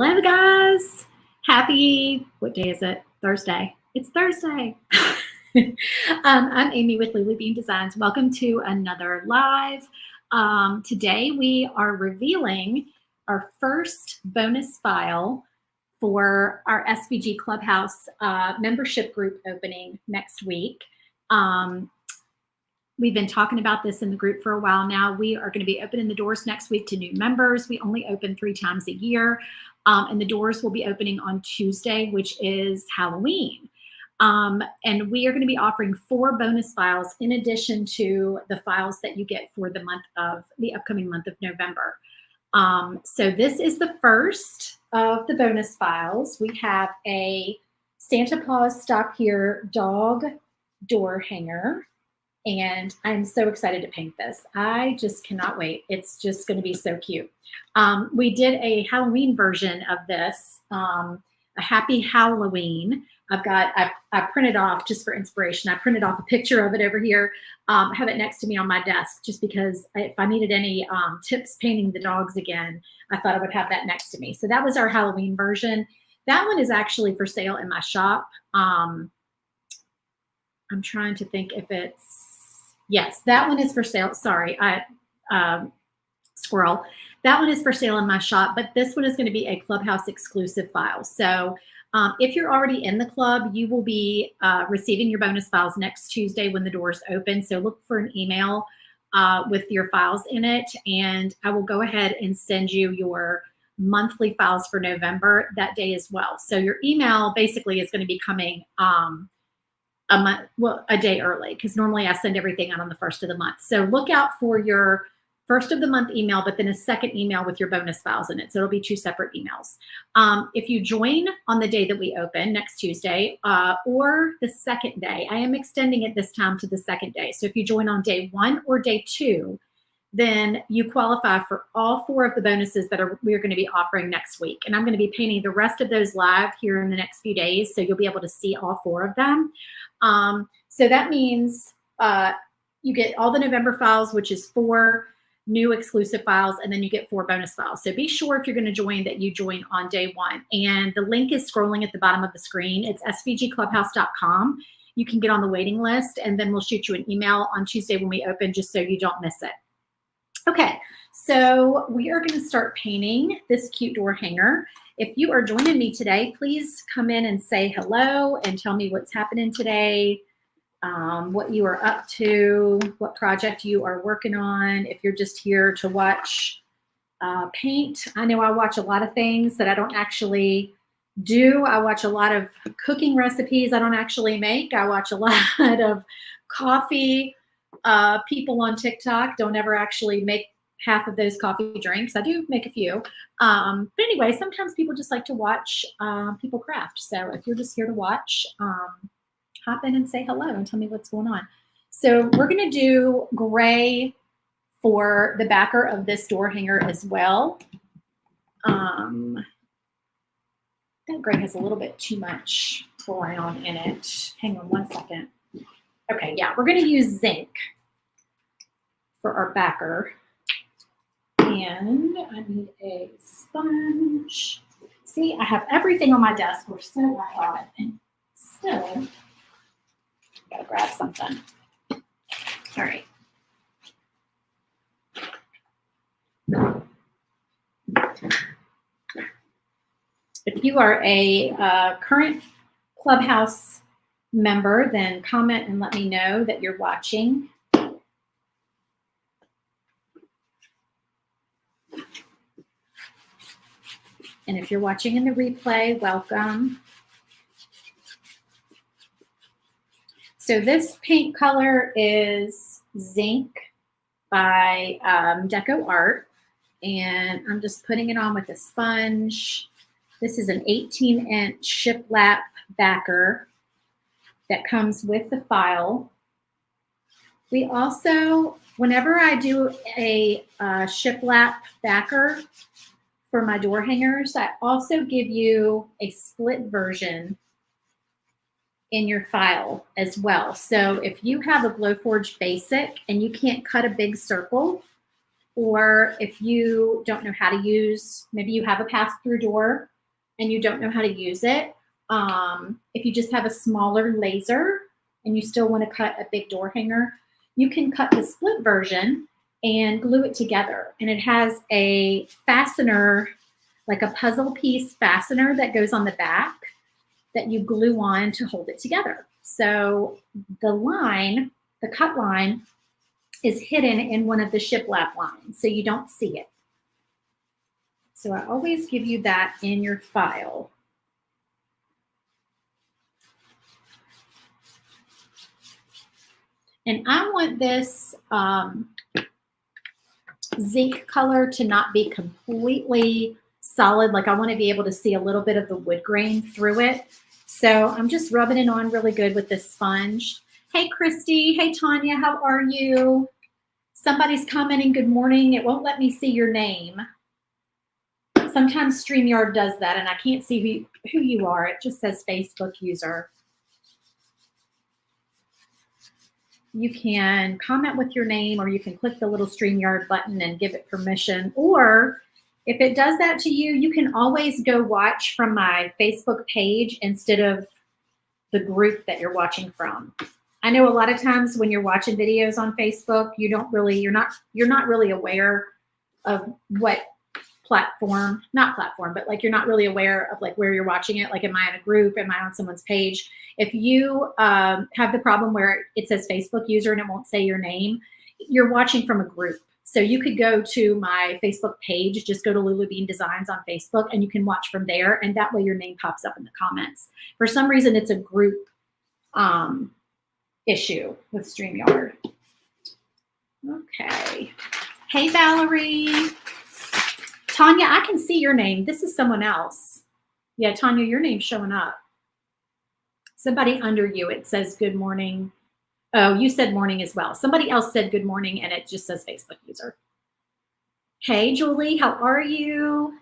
Hello, guys. Happy, what day is it? Thursday. It's Thursday. I'm Amy with Lulu Bean Designs. Welcome to another live. Today we are revealing our first bonus file for our SVG Clubhouse membership group opening next week. We've been talking about this in the group for a while now. We are going to be opening the doors next week to new members. We only open 3 times a year, and the doors will be opening on Tuesday, which is Halloween. And we are going to be offering 4 bonus files in addition to the files that you get for the upcoming month of November. So this is the first of the bonus files. We have a Santa Paws Stop Here dog door hanger. And I'm so excited to paint this. I just cannot wait. It's just going to be so cute. We did a Halloween version of this, a Happy Halloween. I printed off, just for inspiration, I printed off a picture of it over here. I have it next to me on my desk just because if I needed any tips painting the dogs again, I thought I would have that next to me. So that was our Halloween version. That one is actually for sale in my shop. I'm trying to think if it's, yes, that one is for sale. Sorry, squirrel. That one is for sale in my shop, but this one is going to be a Clubhouse exclusive file. So if you're already in the club, you will be receiving your bonus files next Tuesday when the doors open. So look for an email with your files in it, and I will go ahead and send you your monthly files for November that day as well. So your email basically is going to be coming a day early, because normally I send everything out on the 1st of the month. So look out for your 1st of the month email, but then a second email with your bonus files in it. So it'll be 2 separate emails. If you join on the day that we open next Tuesday or the second day, I am extending it this time to the second day. So if you join on day 1 or day 2, then you qualify for all 4 of the bonuses that we're going to be offering next week. And I'm going to be painting the rest of those live here in the next few days, so you'll be able to see all 4 of them. So that means you get all the November files, which is 4 new exclusive files, and then you get 4 bonus files. So be sure if you're going to join that you join on day 1. And the link is scrolling at the bottom of the screen. It's svgclubhouse.com. You can get on the waiting list, and then we'll shoot you an email on Tuesday when we open, just so you don't miss it. Okay, so we are going to start painting this cute door hanger. If you are joining me today, please come in and say hello and tell me what's happening today, what you are up to, what project you are working on. If you're just here to watch paint, I know I watch a lot of things that I don't actually do. I watch a lot of cooking recipes I don't actually make. I watch a lot of coffee people on TikTok. Don't ever actually make half of those coffee drinks. I do make a few. But anyway, sometimes people just like to watch people craft. So if you're just here to watch, hop in and say hello and tell me what's going on. So we're going to do gray for the backer of this door hanger as well. That gray has a little bit too much brown in it. Hang on one second. Okay, yeah, we're going to use zinc for our backer. And I need a sponge. See, I have everything on my desk, or so I thought, and still gotta grab something. All right. If you are a current Clubhouse member, then comment and let me know that you're watching. And if you're watching in the replay, welcome. So this paint color is Zinc by Deco Art, and I'm just putting it on with a sponge. This is an 18-inch shiplap backer that comes with the file. We also, whenever I do a shiplap backer for my door hangers, I also give you a split version in your file as well. So if you have a Glowforge Basic and you can't cut a big circle, or if you don't know how to use, maybe you have a pass-through door and you don't know how to use it. If you just have a smaller laser and you still want to cut a big door hanger, you can cut the split version and glue it together. And it has a fastener, like a puzzle piece fastener that goes on the back that you glue on to hold it together. So the line, the cut line, is hidden in one of the shiplap lines, so you don't see it. So I always give you that in your file. And I want this zinc color to not be completely solid. Like I want to be able to see a little bit of the wood grain through it. So I'm just rubbing it on really good with this sponge. Hey, Christy. Hey, Tanya. How are you? Somebody's commenting good morning. It won't let me see your name. Sometimes StreamYard does that, and I can't see who you are. It just says Facebook user. You can comment with your name, or you can click the little StreamYard button and give it permission. Or if it does that to you, you can always go watch from my Facebook page instead of the group that you're watching from. I know a lot of times when you're watching videos on Facebook, you're not really aware of what platform, not platform, but like you're not really aware of like where you're watching it. Like, am I in a group? Am I on someone's page? If you have the problem where it says Facebook user and it won't say your name, you're watching from a group. So you could go to my Facebook page, just go to Lulu Bean Designs on Facebook, and you can watch from there. And that way your name pops up in the comments. For some reason, it's a group issue with StreamYard. Okay. Hey, Valerie. Tanya, I can see your name. This is someone else. Yeah, Tanya, your name's showing up. Somebody under you, it says good morning. Oh, you said morning as well. Somebody else said good morning, and it just says Facebook user. Hey, Julie, how are you?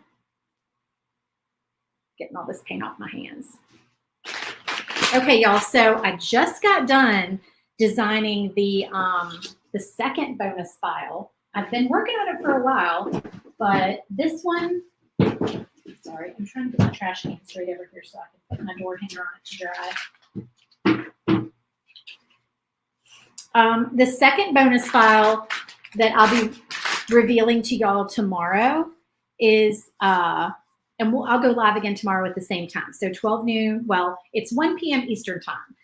Getting all this paint off my hands. Okay, y'all, so I just got done designing the second bonus file. I've been working on it for a while, but this one, sorry, I'm trying to get my trash can straight over here so I can put my door hanger on it to dry. The second bonus file that I'll be revealing to y'all tomorrow is, and I'll go live again tomorrow at the same time. So 12 noon, well, it's 1 p.m. Eastern time.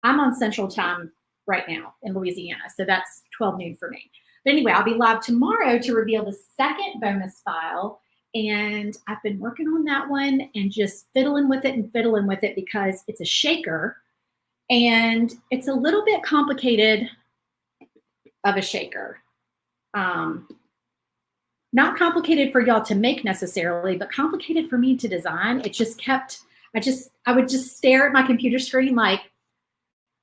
I'm on Central time right now in Louisiana, so that's 12 noon for me. But anyway, I'll be live tomorrow to reveal the second bonus file. And I've been working on that one and just fiddling with it because it's a shaker. And it's a little bit complicated of a shaker. Not complicated for y'all to make necessarily, but complicated for me to design. It just kept, I would just stare at my computer screen like,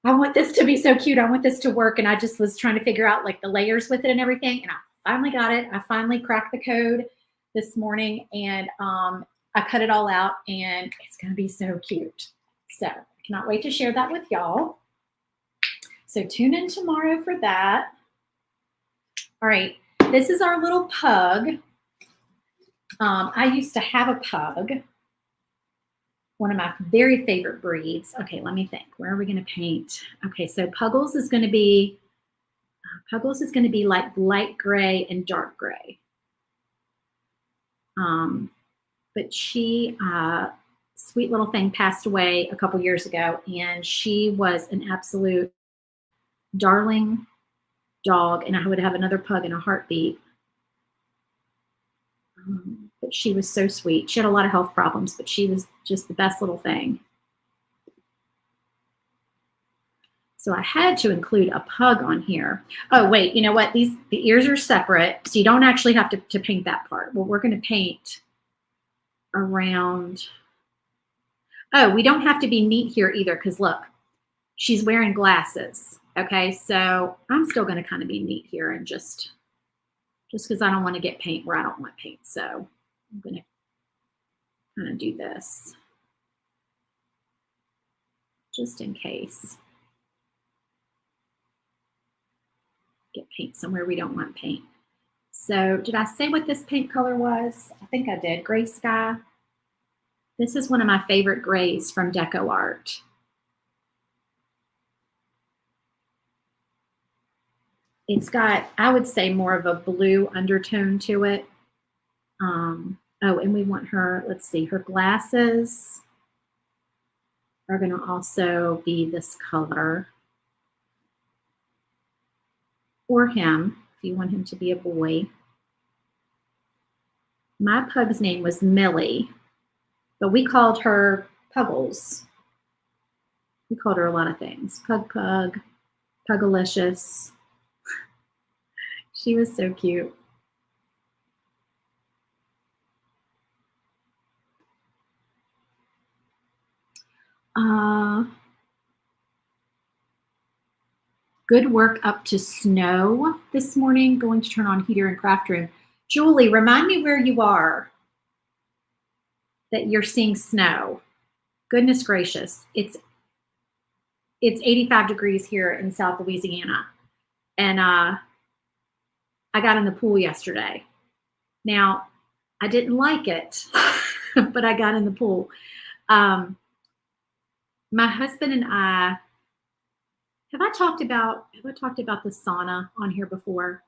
I want this to be so cute. I want this to work. And I just was trying to figure out like the layers with it and everything. And I finally got it. I finally cracked the code this morning, and I cut it all out, and it's going to be so cute. So I cannot wait to share that with y'all. So tune in tomorrow for that. All right. This is our little pug. I used to have a pug. One of my very favorite breeds. Okay, let me think. Where are we going to paint? Okay, so Puggles is going to be like light gray and dark gray. But she, sweet little thing, passed away a couple years ago, and she was an absolute darling dog, and I would have another pug in a heartbeat. But she was so sweet. She had a lot of health problems, but she was just the best little thing. So I had to include a pug on here. Oh, wait, you know what? The ears are separate, so you don't actually have to paint that part. Well, we're going to paint around. Oh, we don't have to be neat here either, because look, she's wearing glasses. Okay, so I'm still going to kind of be neat here and just because I don't want to get paint where I don't want paint. So I'm going to kind of do this just in case. Get paint somewhere we don't want paint. So did I say what this paint color was? I think I did. Gray Sky. This is one of my favorite grays from Deco Art. It's got, I would say, more of a blue undertone to it. Oh, and we want her, let's see, her glasses are going to also be this color. Or him, if you want him to be a boy. My pug's name was Millie, but we called her Puggles. We called her a lot of things. Pug, Pugalicious. She was so cute. Good work up to snow this morning. Going to turn on heater in craft room. Julie, remind me where you are that you're seeing snow. Goodness gracious. It's 85 degrees here in South Louisiana. And I got in the pool yesterday. Now, I didn't like it, but I got in the pool. My husband and I, have I talked about the sauna on here before?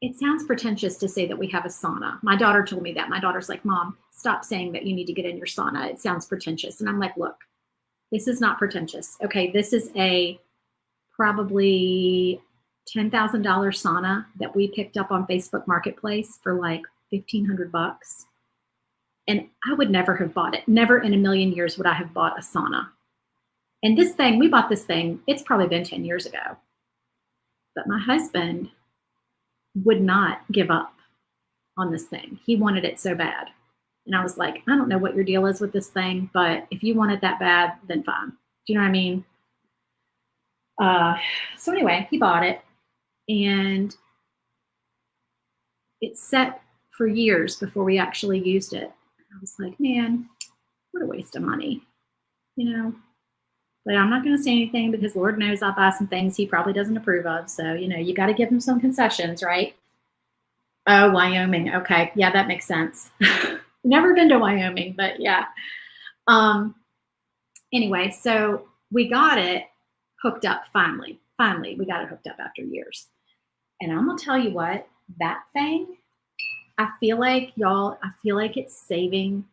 It sounds pretentious to say that we have a sauna. My daughter told me that. My daughter's like, Mom, stop saying that you need to get in your sauna. It sounds pretentious. And I'm like, look, this is not pretentious. Okay, this is a probably $10,000 sauna that we picked up on Facebook Marketplace for like $1,500. And I would never have bought it. Never in a million years would I have bought a sauna. And this thing, we bought this thing, it's probably been 10 years ago. But my husband would not give up on this thing. He wanted it so bad. And I was like, I don't know what your deal is with this thing, but if you want it that bad, then fine. Do you know what I mean? So anyway, he bought it, and it set for years before we actually used it. I was like, man, what a waste of money, you know? But I'm not going to say anything because Lord knows I'll buy some things he probably doesn't approve of. So, you know, you got to give him some concessions, right? Oh, Wyoming. Okay. Yeah, that makes sense. Never been to Wyoming, but yeah. Anyway, so we got it hooked up finally. Finally, we got it hooked up after years. And I'm going to tell you what, that thing, I feel like it's saving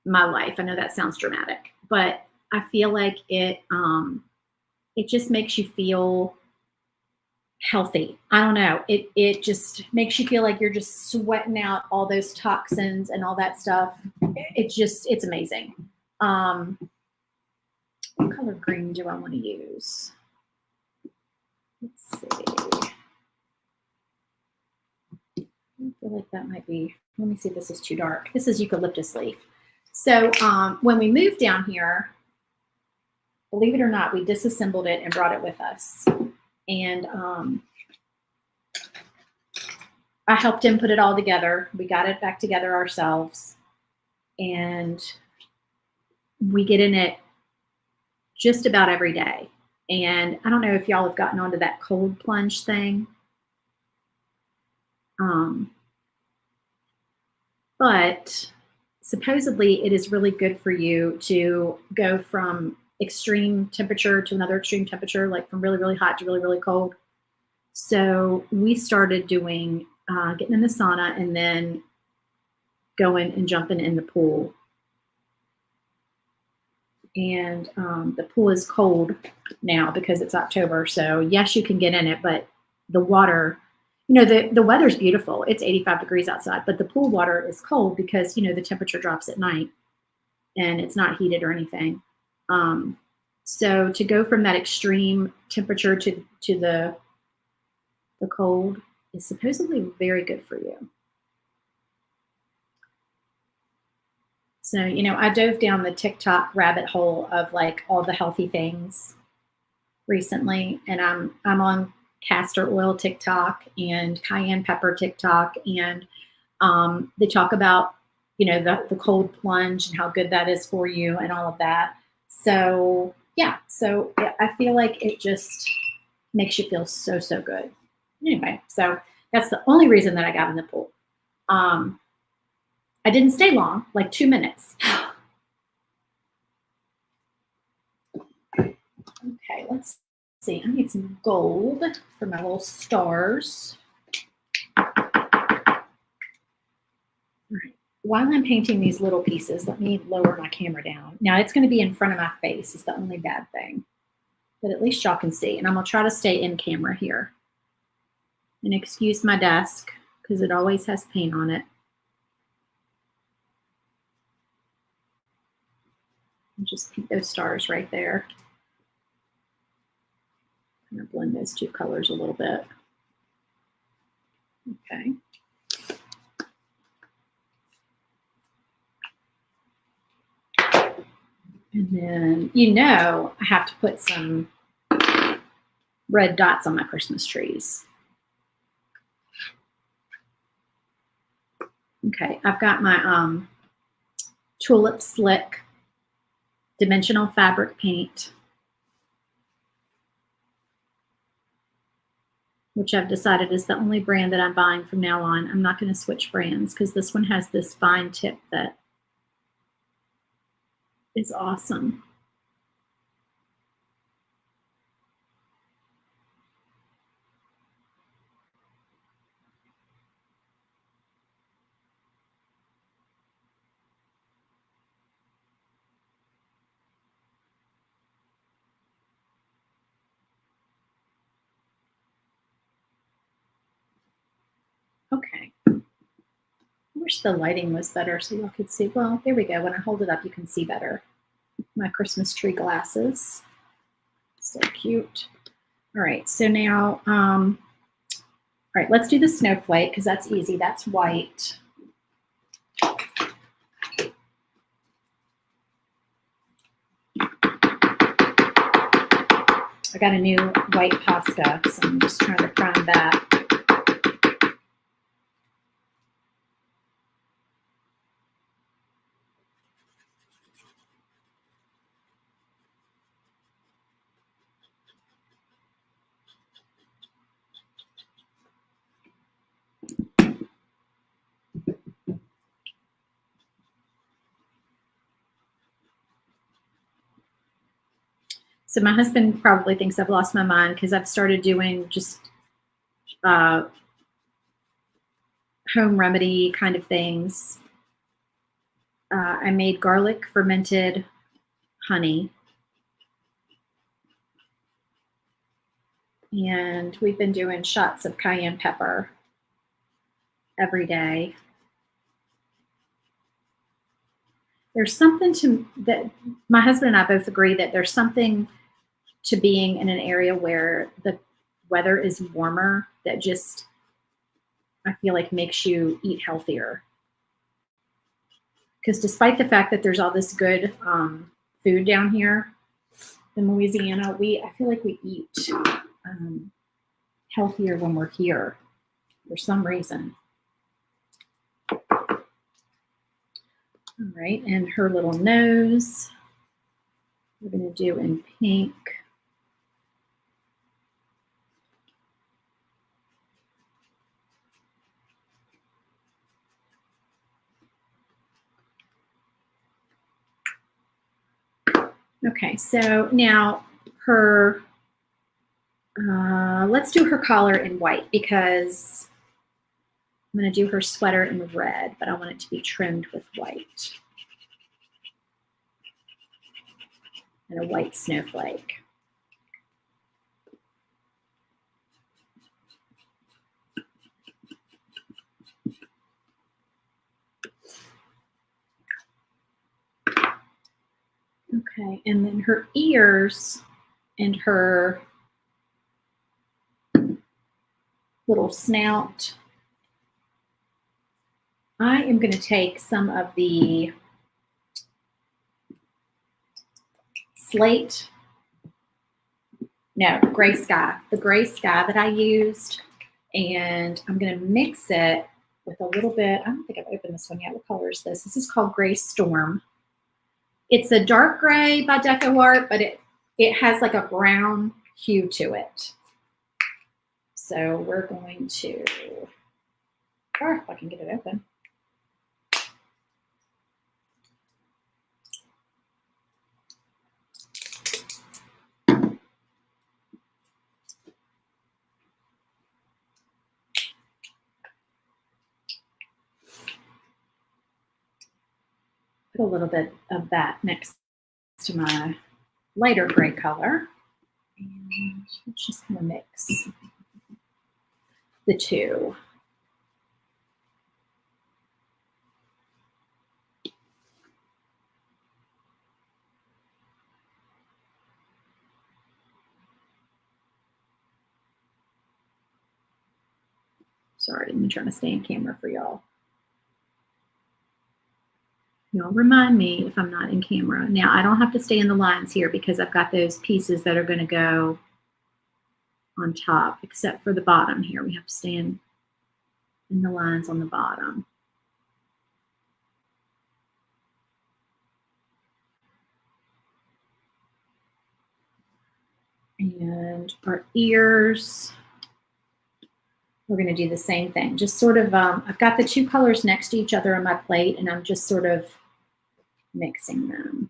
my life. I know that sounds dramatic, but I feel like it just makes you feel healthy. I don't know. It just makes you feel like you're just sweating out all those toxins and all that stuff. It's amazing. What color green do I want to use? Let's see. I feel like that might be, let me see if this is too dark. This is eucalyptus leaf. So when we moved down here, believe it or not, we disassembled it and brought it with us. And I helped him put it all together. We got it back together ourselves. And we get in it just about every day. And I don't know if y'all have gotten onto that cold plunge thing. But supposedly it is really good for you to go from extreme temperature to another extreme temperature, like from really, really hot to really, really cold. So we started doing, getting in the sauna and then going and jumping in the pool. And the pool is cold now because it's October. So yes, you can get in it, but the water, you know, the weather's beautiful. It's 85 degrees outside, but the pool water is cold because, you know, the temperature drops at night and it's not heated or anything. So to go from that extreme temperature to the cold is supposedly very good for you. So, you know, I dove down the TikTok rabbit hole of like all the healthy things recently, and I'm on castor oil TikTok and cayenne pepper TikTok, and they talk about, you know, the cold plunge and how good that is for you and all of that. So yeah, so I feel like it just makes you feel so, so good. Anyway, so that's the only reason that I got in the pool. I didn't stay long, like 2 minutes. Okay, let's see. I need some gold for my little stars. All right. While I'm painting these little pieces, let me lower my camera down. Now it's going to be in front of my face is the only bad thing. But at least y'all can see. And I'm going to try to stay in camera here. And excuse my desk because it always has paint on it. And just paint those stars right there. I'm going to blend those two colors a little bit. Okay. And then, you know, I have to put some red dots on my Christmas trees. Okay, I've got my Tulip Slick Dimensional Fabric Paint, which I've decided is the only brand that I'm buying from now on. I'm not going to switch brands because this one has this fine tip that is awesome. Okay. I wish the lighting was better so y'all could see. Well, there we go. When I hold it up, you can see better. My Christmas tree glasses. So cute. All right, so now, all right, let's do the snowflake because that's easy. That's white. I got a new white Posca, so I'm just trying to prime that. So my husband probably thinks I've lost my mind because I've started doing just home remedy kind of things. I made garlic fermented honey. And we've been doing shots of cayenne pepper every day. There's something to that. My husband and I both agree that there's something to being in an area where the weather is warmer that just, I feel like, makes you eat healthier. Because despite the fact that there's all this good food down here in Louisiana, I feel like we eat healthier when we're here for some reason. All right, and her little nose, we're going to do in pink. Okay, so now her, let's do her collar in white because I'm going to do her sweater in red, but I want it to be trimmed with white. And a white snowflake. Okay, and then her ears and her little snout. I am going to take some of the gray sky, the gray sky that I used, and I'm going to mix it with a little bit. I don't think I've opened this one yet. What color is this? This is called Gray Storm. It's a dark gray by DecoArt, but it has like a brown hue to it. So we're going to, or if I can get it open. Put a little bit of that next to my lighter gray color. And let's just kind of mix the two. Sorry, I'm trying to stay in camera for y'all. Y'all remind me if I'm not in camera. Now, I don't have to stay in the lines here because I've got those pieces that are going to go on top, except for the bottom here. We have to stay in the lines on the bottom. And our ears, we're going to do the same thing. Just sort of, I've got the two colors next to each other on my plate, and I'm just sort of mixing them.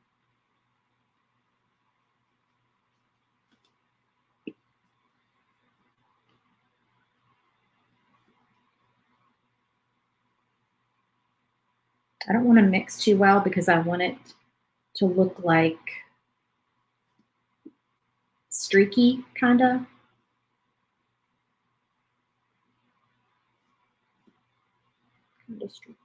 I don't want to mix too well because I want it to look like streaky, kind of. Kind of streaky.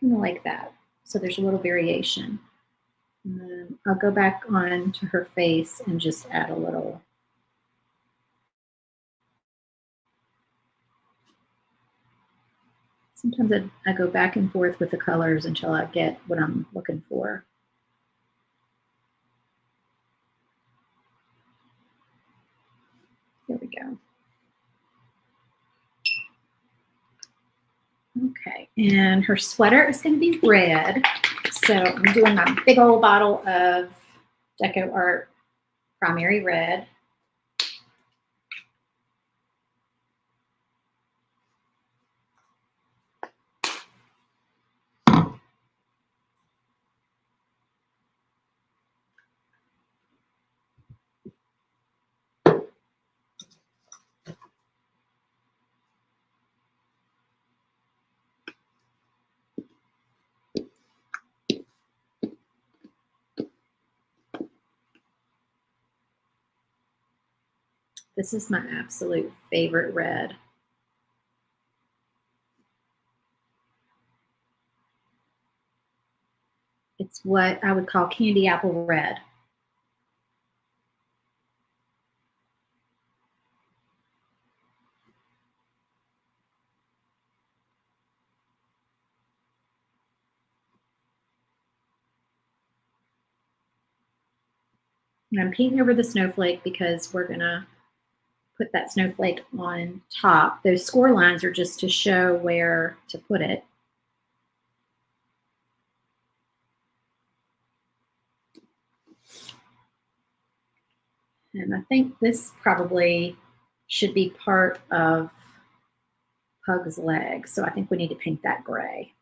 Kind of like that. So there's a little variation. And then I'll go back on to her face and just add a little. Sometimes I go back and forth with the colors until I get what I'm looking for. There we go. Okay, and her sweater is going to be red. So I'm doing my big old bottle of Deco Art Primary Red. This is my absolute favorite red. It's what I would call candy apple red. And I'm painting over the snowflake because we're gonna put that snowflake on top. Those score lines are just to show where to put it. And I think this probably should be part of Pug's leg. So I think we need to paint that gray.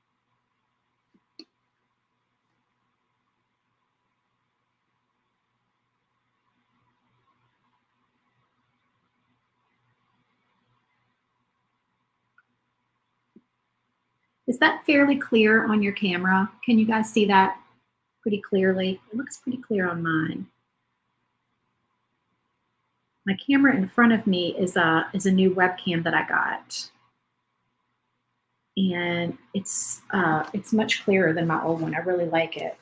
Is that fairly clear on your camera? Can you guys see that pretty clearly? It looks pretty clear on mine. My camera in front of me is a new webcam that I got. And it's much clearer than my old one. I really like it.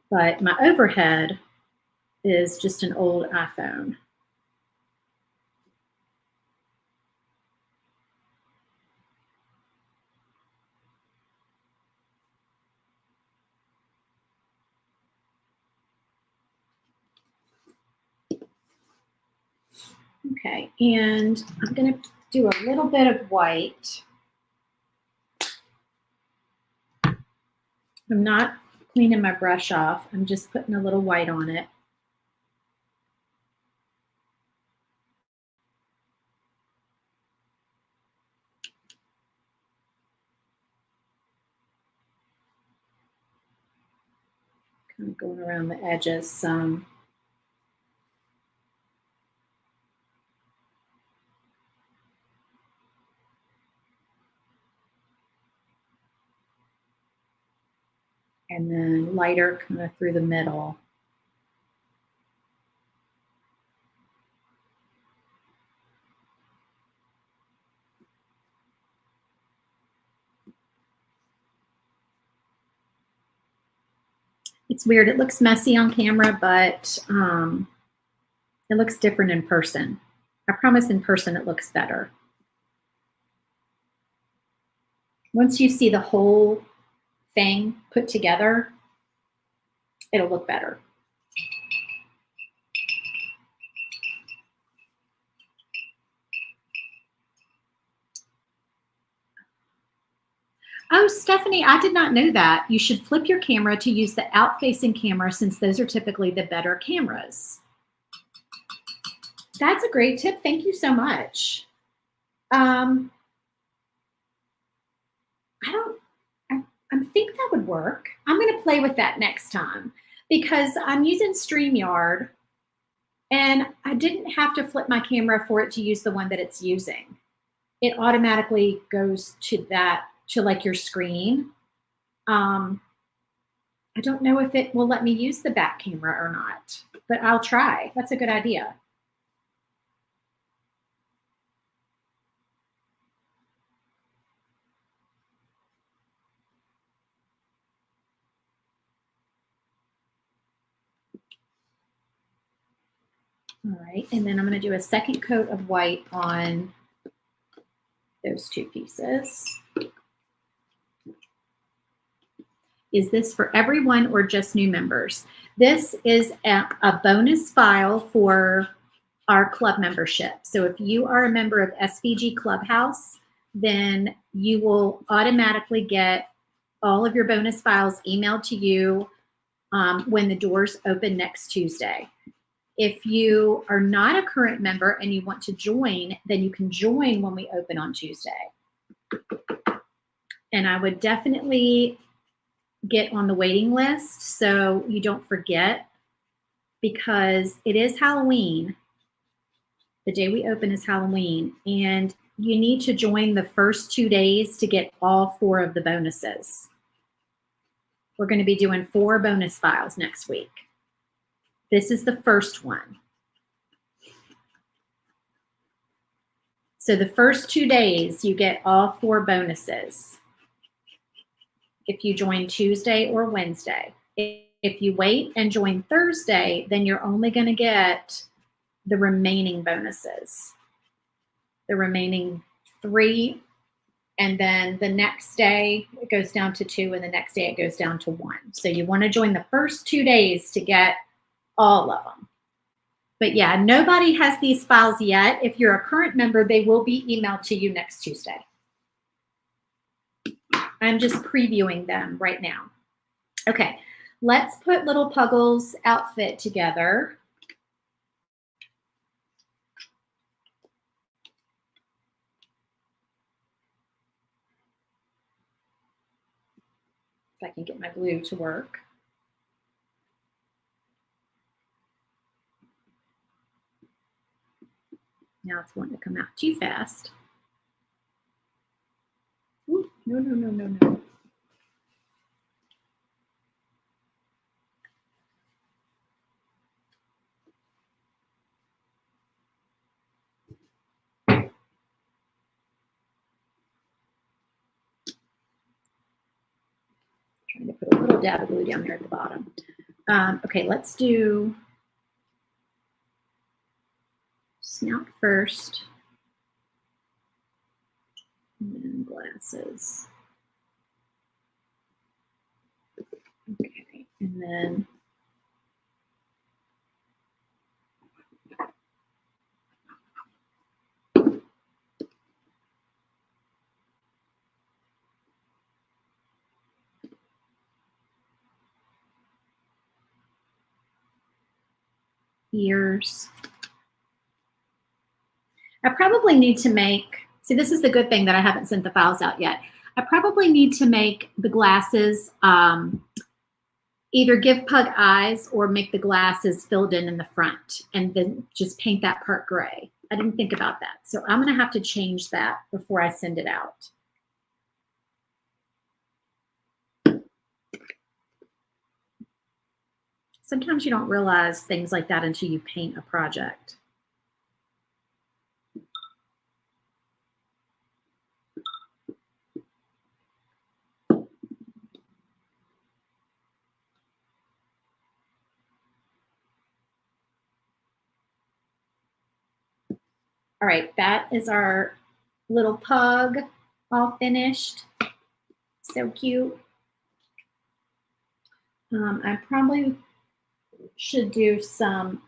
But my overhead is just an old iPhone. Okay, and I'm going to do a little bit of white I'm not cleaning my brush off. I'm just putting a little white on it. Kind of going around the edges some. And then lighter kind of through the middle. It's weird. It looks messy on camera, but it looks different in person. I promise in person it looks better. Once you see the whole thing put together, it'll look better. Oh, Stephanie, I did not know that. You should flip your camera to use the out-facing camera since those are typically the better cameras. That's a great tip. Thank you so much. I think that would work. I'm going to play with that next time because I'm using StreamYard and I didn't have to flip my camera for it to use the one that it's using. It automatically goes to that, to like your screen. I don't know if it will let me use the back camera or not, but I'll try. That's a good idea. All right, and then I'm going to do a second coat of white on those two pieces. Is this for everyone or just new members? This is a bonus file for our club membership. So if you are a member of SVG Clubhouse, then you will automatically get all of your bonus files emailed to you when the doors open next Tuesday. If you are not a current member and you want to join, then you can join when we open on Tuesday. And I would definitely get on the waiting list so you don't forget, because it is Halloween. The day we open is Halloween, and you need to join the first 2 days to get all 4 of the bonuses. We're going to be doing 4 bonus files next week. This is the first one. So the first 2 days, you get all 4 bonuses if you join Tuesday or Wednesday. If you wait and join Thursday, then you're only going to get the remaining bonuses, the remaining 3. And then the next day it goes down to 2, and the next day it goes down to 1. So you want to join the first 2 days to get all of them. But yeah, nobody has these files yet. If you're a current member, they will be emailed to you next Tuesday. I'm just previewing them right now. Okay, let's put Little Puggle's outfit together. If I can get my glue to work. Now it's wanting to come out too fast. Ooh, no, no, no, no, no. Trying to put a little dab of glue down there at the bottom. Okay, let's do snout first, and then glasses. Okay, and then ears. I probably need to make, see, this is the good thing that I haven't sent the files out yet. I probably need to make the glasses, either give Pug eyes or make the glasses filled in the front and then just paint that part gray. I didn't think about that. So I'm gonna have to change that before I send it out. Sometimes you don't realize things like that until you paint a project. All right, that is our little pug all finished. So cute. I probably should do some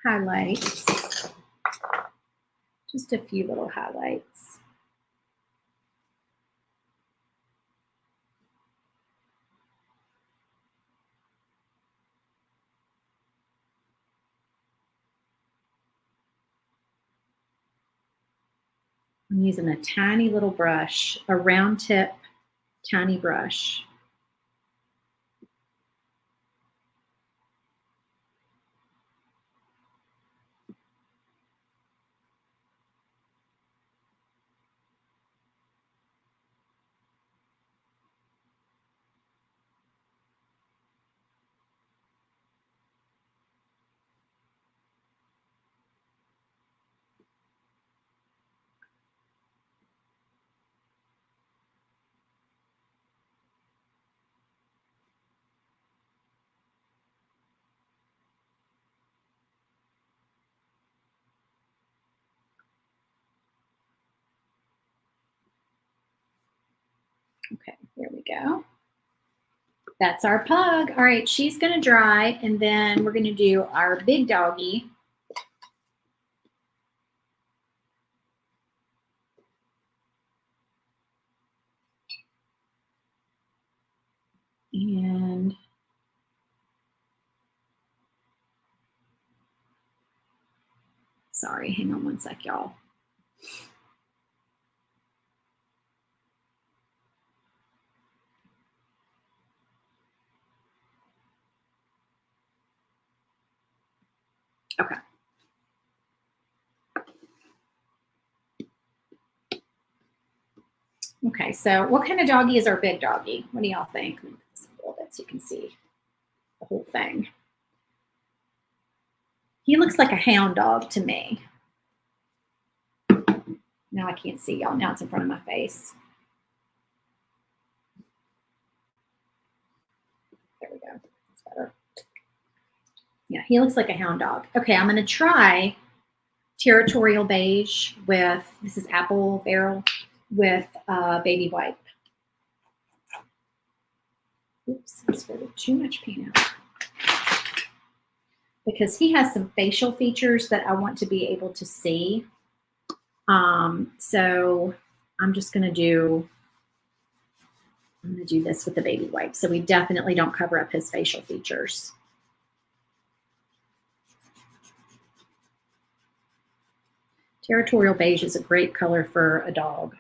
highlights. Just a few little highlights. I'm using a tiny little brush, a round tip, tiny brush. Okay, there we go. That's our pug. All right, she's gonna dry, and then we're gonna do our big doggy. And sorry, hang on one sec, y'all. Okay. Okay, so what kind of doggy is our big doggy? What do y'all think? Let me put this a little bit so you can see the whole thing. He looks like a hound dog to me. Now I can't see y'all. Now it's in front of my face. There we go. That's better. Yeah, he looks like a hound dog. Okay, I'm going to try Territorial Beige with, this is Apple Barrel, with Baby Wipe. Oops, I squirted too much paint out. Because he has some facial features that I want to be able to see. So I'm just going to do, I'm going to do this with the Baby Wipe. So we definitely don't cover up his facial features. Territorial Beige is a great color for a dog,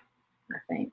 I think.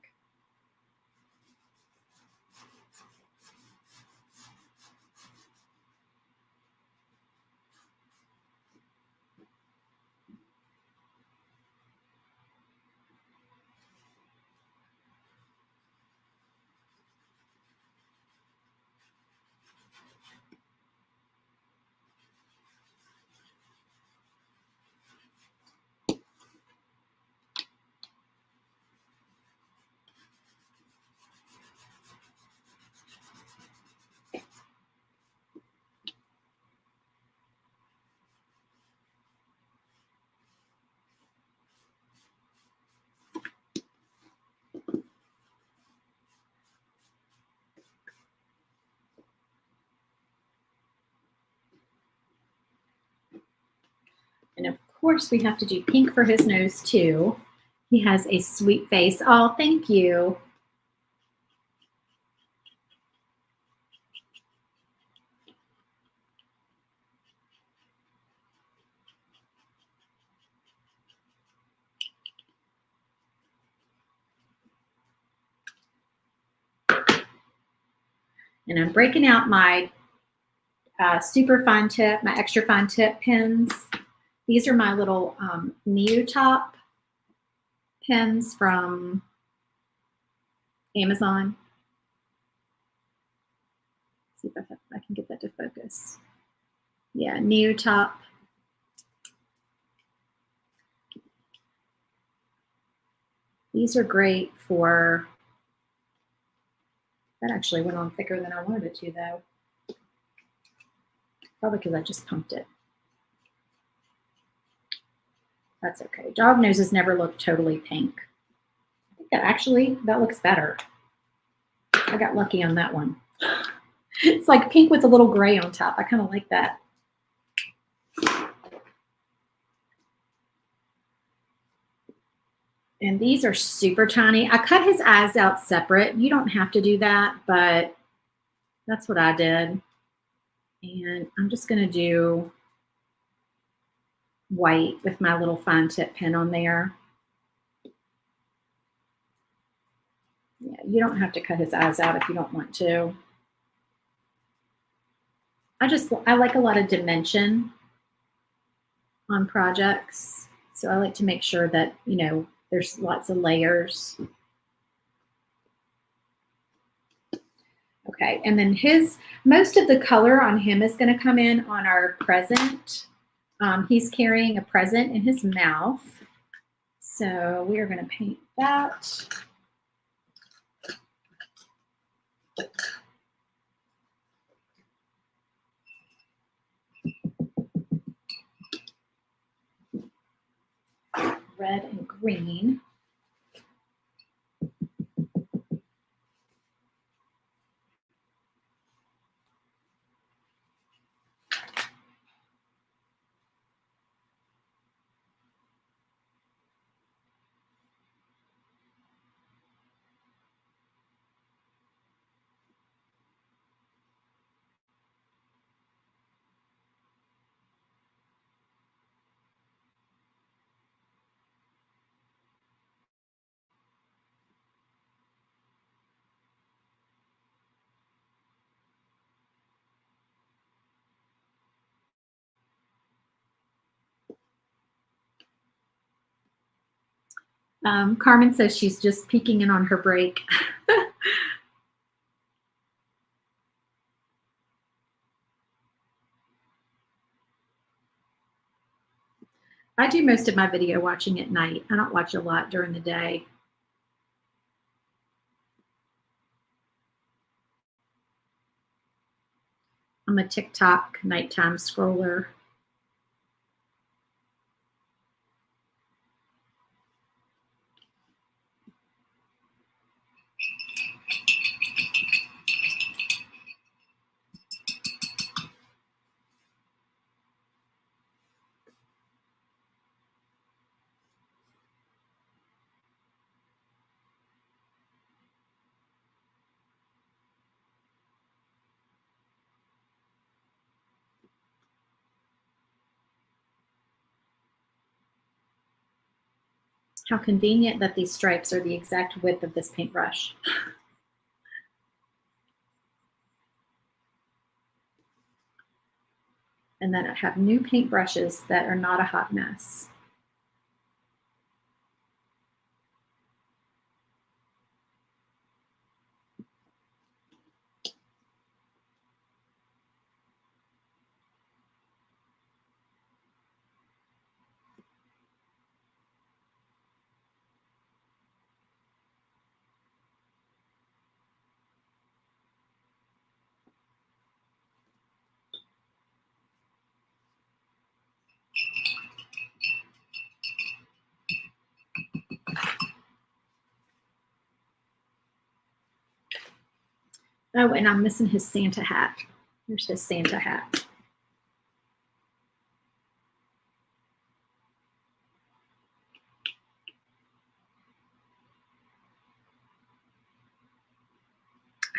And of course, we have to do pink for his nose too. He has a sweet face. Oh, thank you. And I'm breaking out my super fine tip, my extra fine tip pins. These are my little Neotop pins from Amazon. See if I can get that to focus. Yeah, Neotop. These are great for, that actually went on thicker than I wanted it to though. Probably because I just pumped it. That's okay. Dog noses never look totally pink. I think that actually, that looks better. I got lucky on that one. It's like pink with a little gray on top. I kind of like that. And these are super tiny. I cut his eyes out separate. You don't have to do that, but that's what I did. And I'm just going to do white with my little fine tip pen on there. Yeah, you don't have to cut his eyes out if you don't want to. I like a lot of dimension on projects. So I like to make sure that, you know, there's lots of layers. Okay, and then most of the color on him is going to come in on our present. He's carrying a present in his mouth. So we are going to paint that. Red and green. Carmen says she's just peeking in on her break. I do most of my video watching at night. I don't watch a lot during the day. I'm a TikTok nighttime scroller. How convenient that these stripes are the exact width of this paintbrush. And that I have new paintbrushes that are not a hot mess. Oh, and I'm missing his Santa hat. Here's his Santa hat.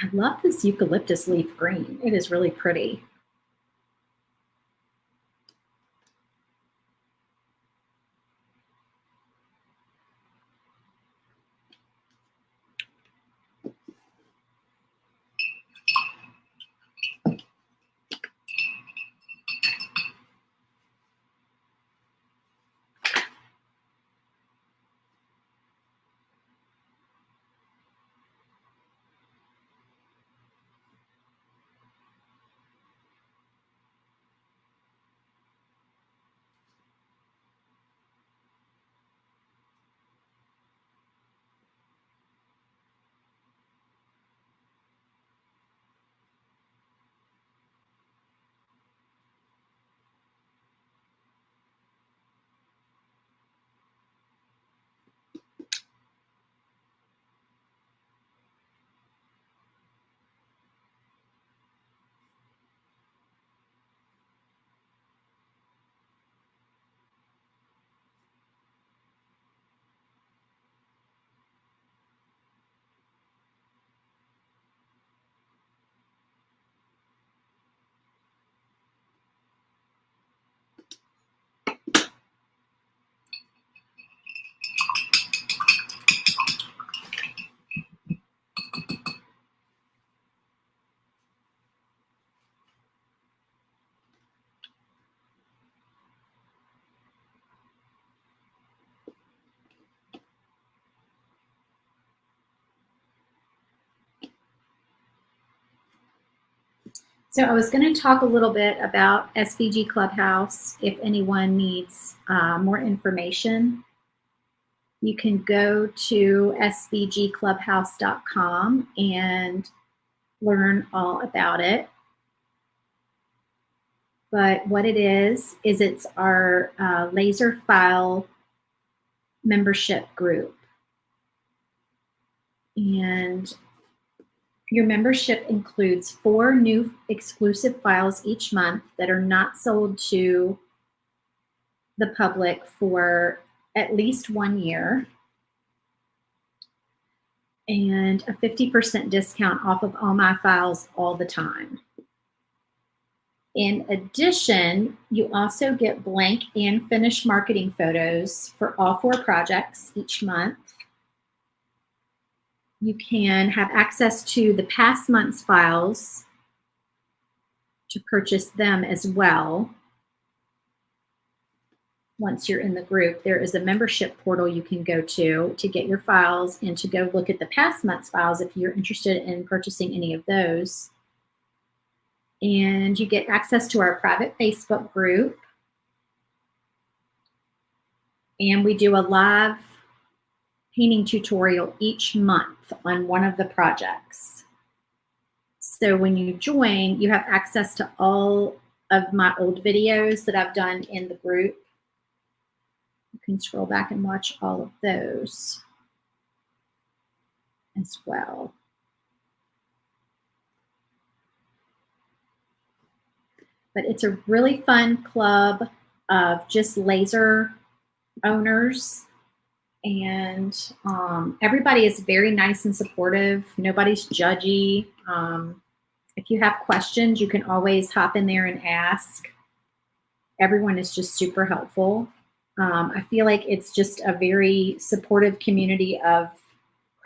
I love this eucalyptus leaf green. It is really pretty. So I was going to talk a little bit about SVG Clubhouse. If anyone needs more information, you can go to svgclubhouse.com and learn all about it. But what it is it's our laser file membership group. And your membership includes 4 new exclusive files each month that are not sold to the public for at least 1 year, and a 50% discount off of all my files all the time. In addition, you also get blank and finished marketing photos for all 4 projects each month. You can have access to the past month's files to purchase them as well. Once you're in the group, there is a membership portal you can go to get your files and to go look at the past month's files if you're interested in purchasing any of those. And you get access to our private Facebook group. And we do a live painting tutorial each month on one of the projects. So when you join, you have access to all of my old videos that I've done in the group. You can scroll back and watch all of those as well. But it's a really fun club of just laser owners, and everybody is very nice and supportive. Nobody's judgy. If you have questions, you can always hop in there and ask. Everyone is just super helpful. I feel like it's just a very supportive community of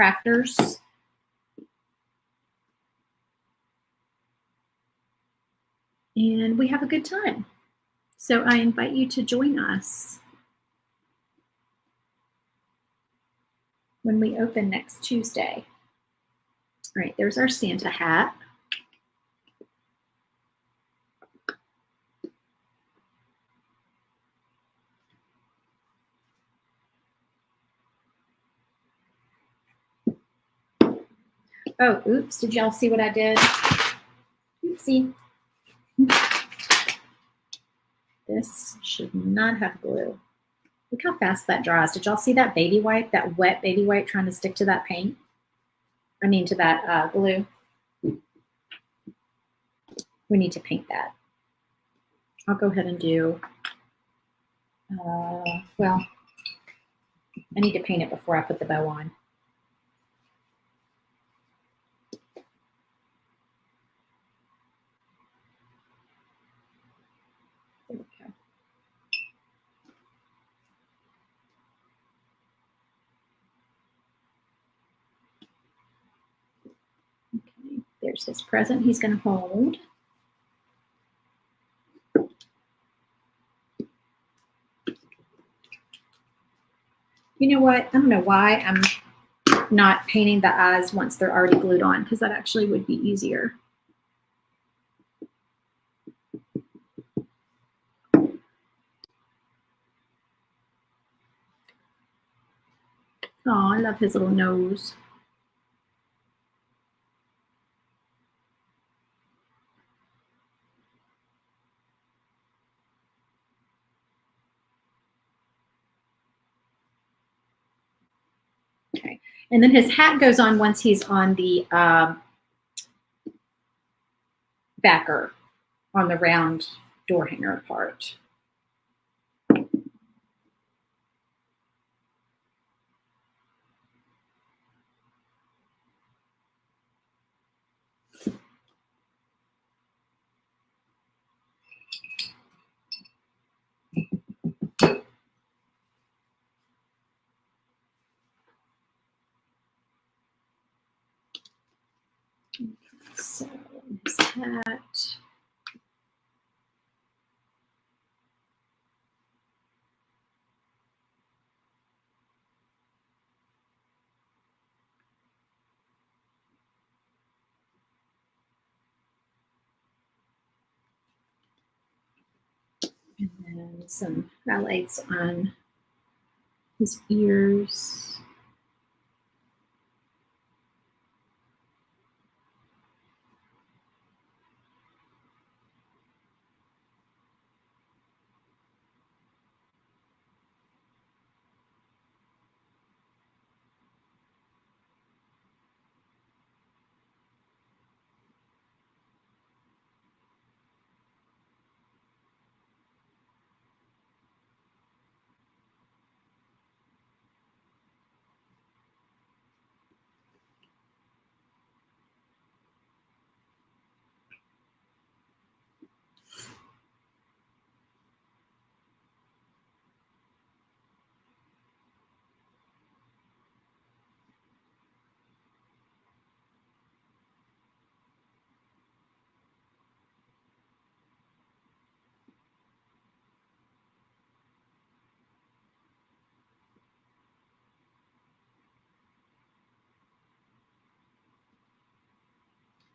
crafters. And we have a good time. So I invite you to join us when we open next Tuesday. All right, there's our Santa hat. Oh, oops, did y'all see what I did? Oopsie. This should not have glue. Look how fast that dries. Did y'all see that baby wipe, that wet baby wipe trying to stick to that paint? I mean, to that glue. We need to paint that. I'll go ahead and do, well, I need to paint it before I put the bow on. There we go. Okay, there's his present he's going to hold. You know what? I don't know why I'm not painting the eyes once they're already glued on, because that actually would be easier. Oh, I love his little nose. Okay, and then his hat goes on once he's on the backer, on the round door hanger part. So his hat. And some highlights on his ears.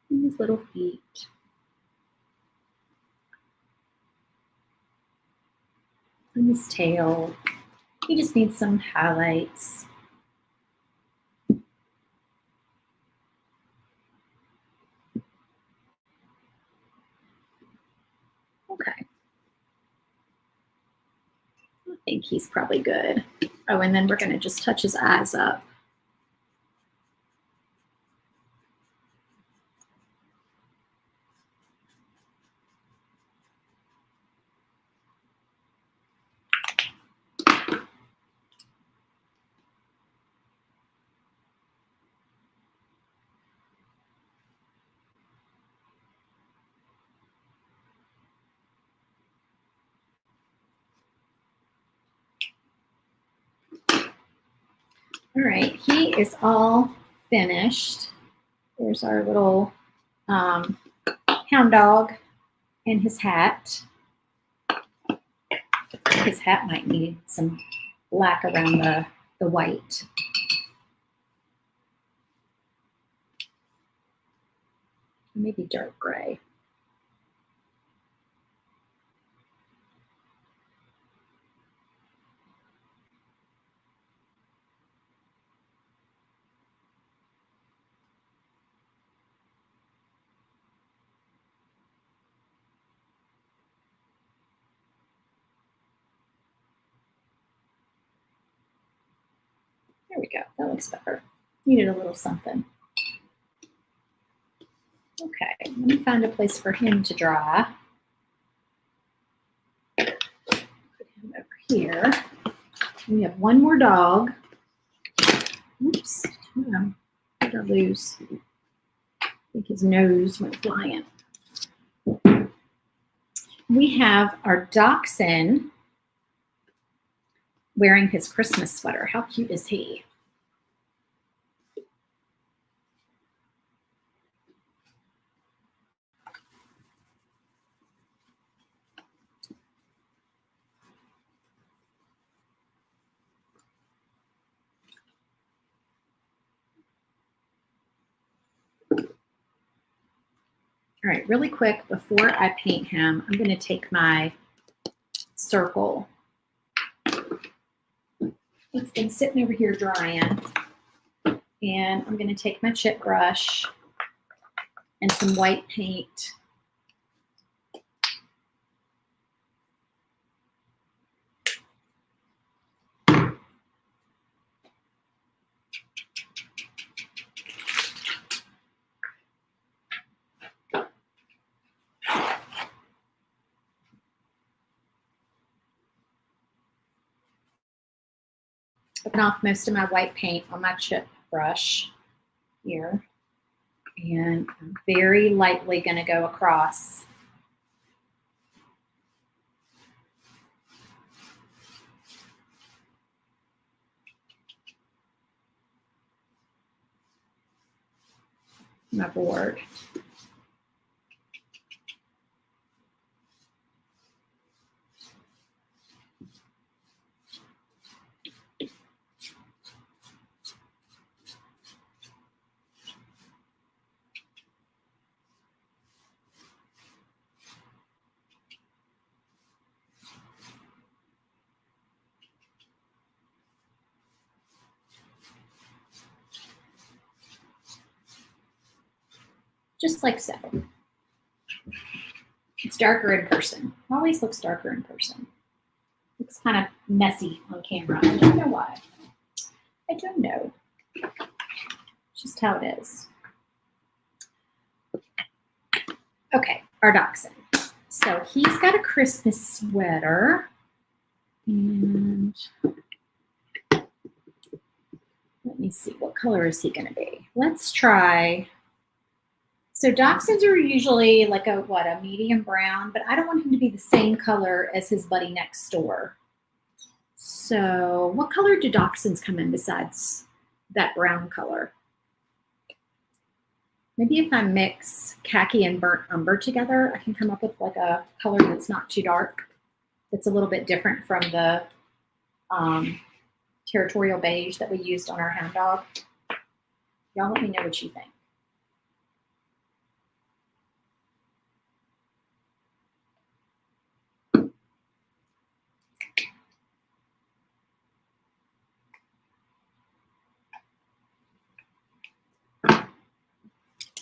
And his little feet. And his tail. He just needs some highlights. Okay. I think he's probably good. Oh, and then we're going to just touch his eyes up. All right, he is all finished. There's our little hound dog and his hat. His hat might need some black around the white. Maybe dark gray. There we go. That looks better. Needed a little something. Okay, let me find a place for him to dry. Put him over here. We have one more dog. Oops. What did I lose? I think his nose went flying. We have our dachshund wearing his Christmas sweater. How cute is he? All right, really quick, before I paint him, I'm going to take my circle. It's been sitting over here drying. And I'm going to take my chip brush and some white paint. Taking off most of my white paint on my chip brush here. And I'm very lightly going to go across. My board. just like so. It's darker in person. Always looks darker in person. Looks kind of messy on camera. I don't know why. I don't know. Just how it is. Okay, our dachshund. So he's got a Christmas sweater. And let me see, what color is he going to be? Let's try. So dachshunds are usually like a medium brown, but I don't want him to be the same color as his buddy next door. So what color do dachshunds come in besides that brown color? Maybe if I mix khaki and burnt umber together, I can come up with like a color that's not too dark. It's a little bit different from the territorial beige that we used on our hound dog. Y'all let me know what you think.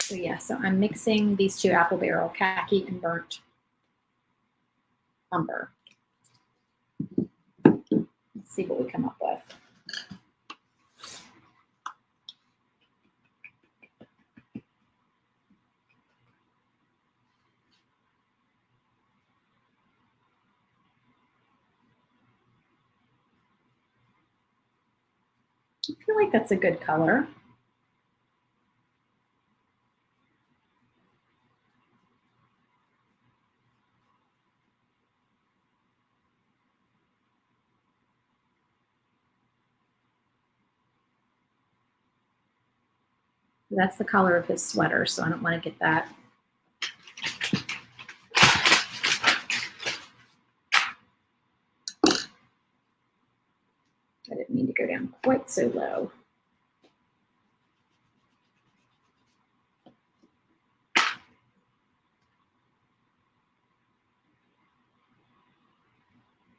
So yeah, so I'm mixing these two apple barrel, khaki and burnt umber. Let's see what we come up with. I feel like that's a good color. That's the color of his sweater, so I don't want to get that. I didn't mean to go down quite so low.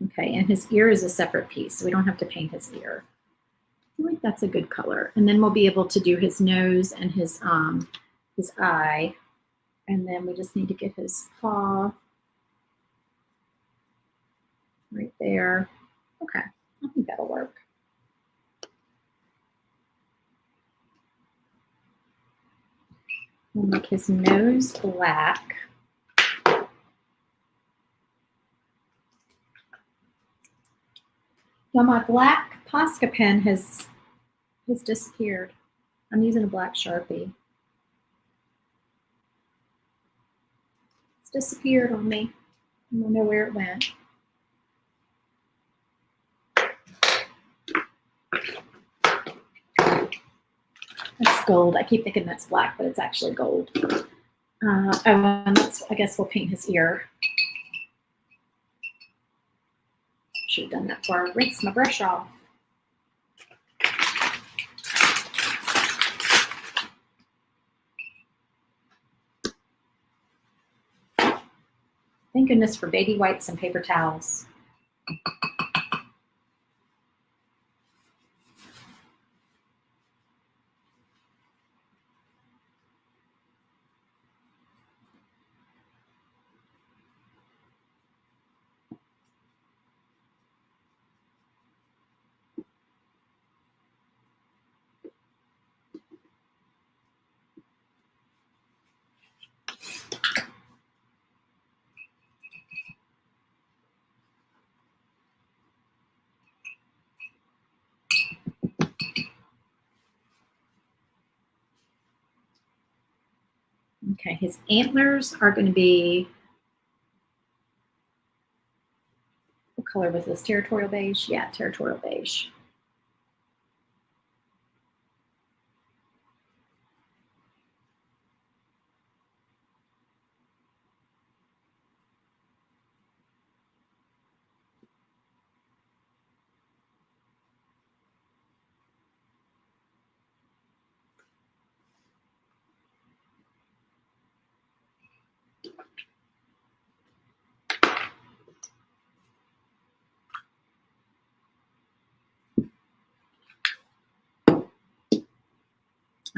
Okay, and his ear is a separate piece, so we don't have to paint his ear. I feel like that's a good color. And then we'll be able to do his nose and his eye. And then we just need to get his paw right there. Okay, I think that'll work. We'll make his nose black. Now my black Posca pen has disappeared. I'm using a black Sharpie. It's disappeared on me. I don't know where it went. That's gold. I keep thinking that's black, but it's actually gold. And I guess we'll paint his ear. Should have done that before I rinsed my brush off. Thank goodness for baby wipes and paper towels. Okay, his antlers are going to be, what color was this? Territorial beige? Yeah, territorial beige.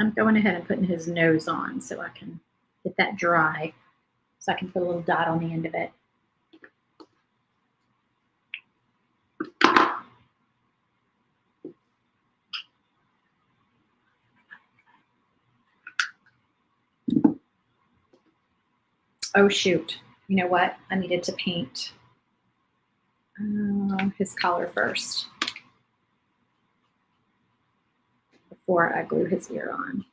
I'm going ahead and putting his nose on so I can that dry so I can put a little dot on the end of it. Oh shoot, you know what? I needed to paint his collar first before I glue his ear on.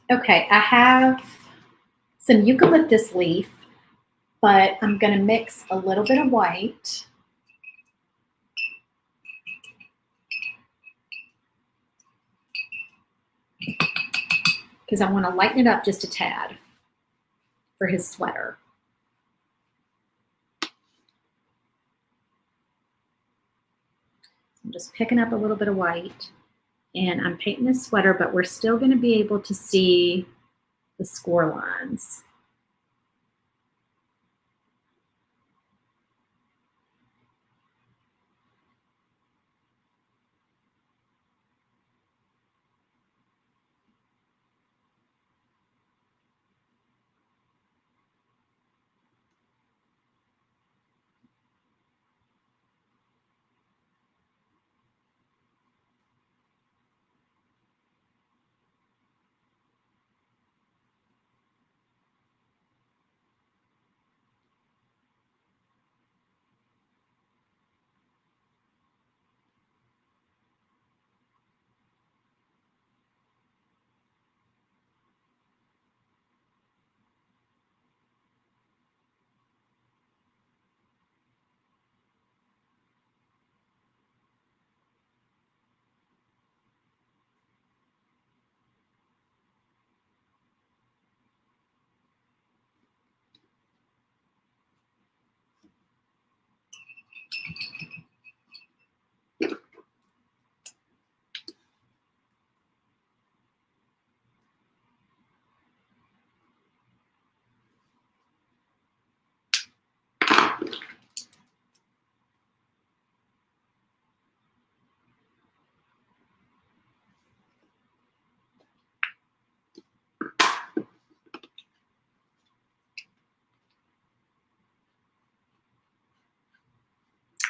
Okay, I have some eucalyptus leaf, but I'm going to mix a little bit of white. Because I want to lighten it up just a tad for his sweater. I'm just picking up a little bit of white and I'm painting this sweater, but we're still going to be able to see the score lines.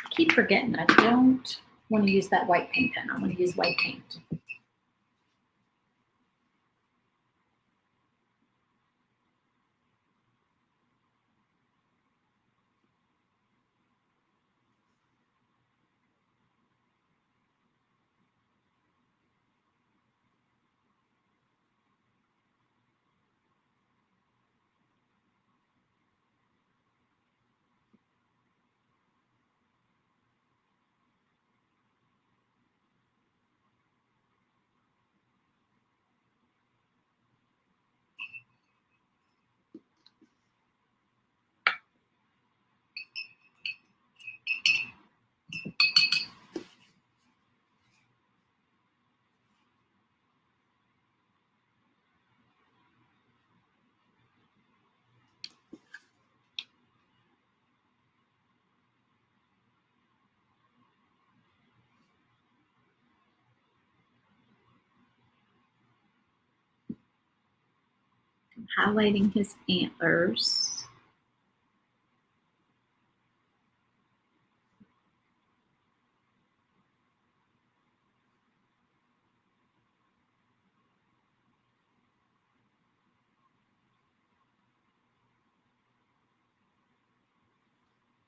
I keep forgetting I don't want to use that white paint pen. I want to use white paint. I'm highlighting his antlers.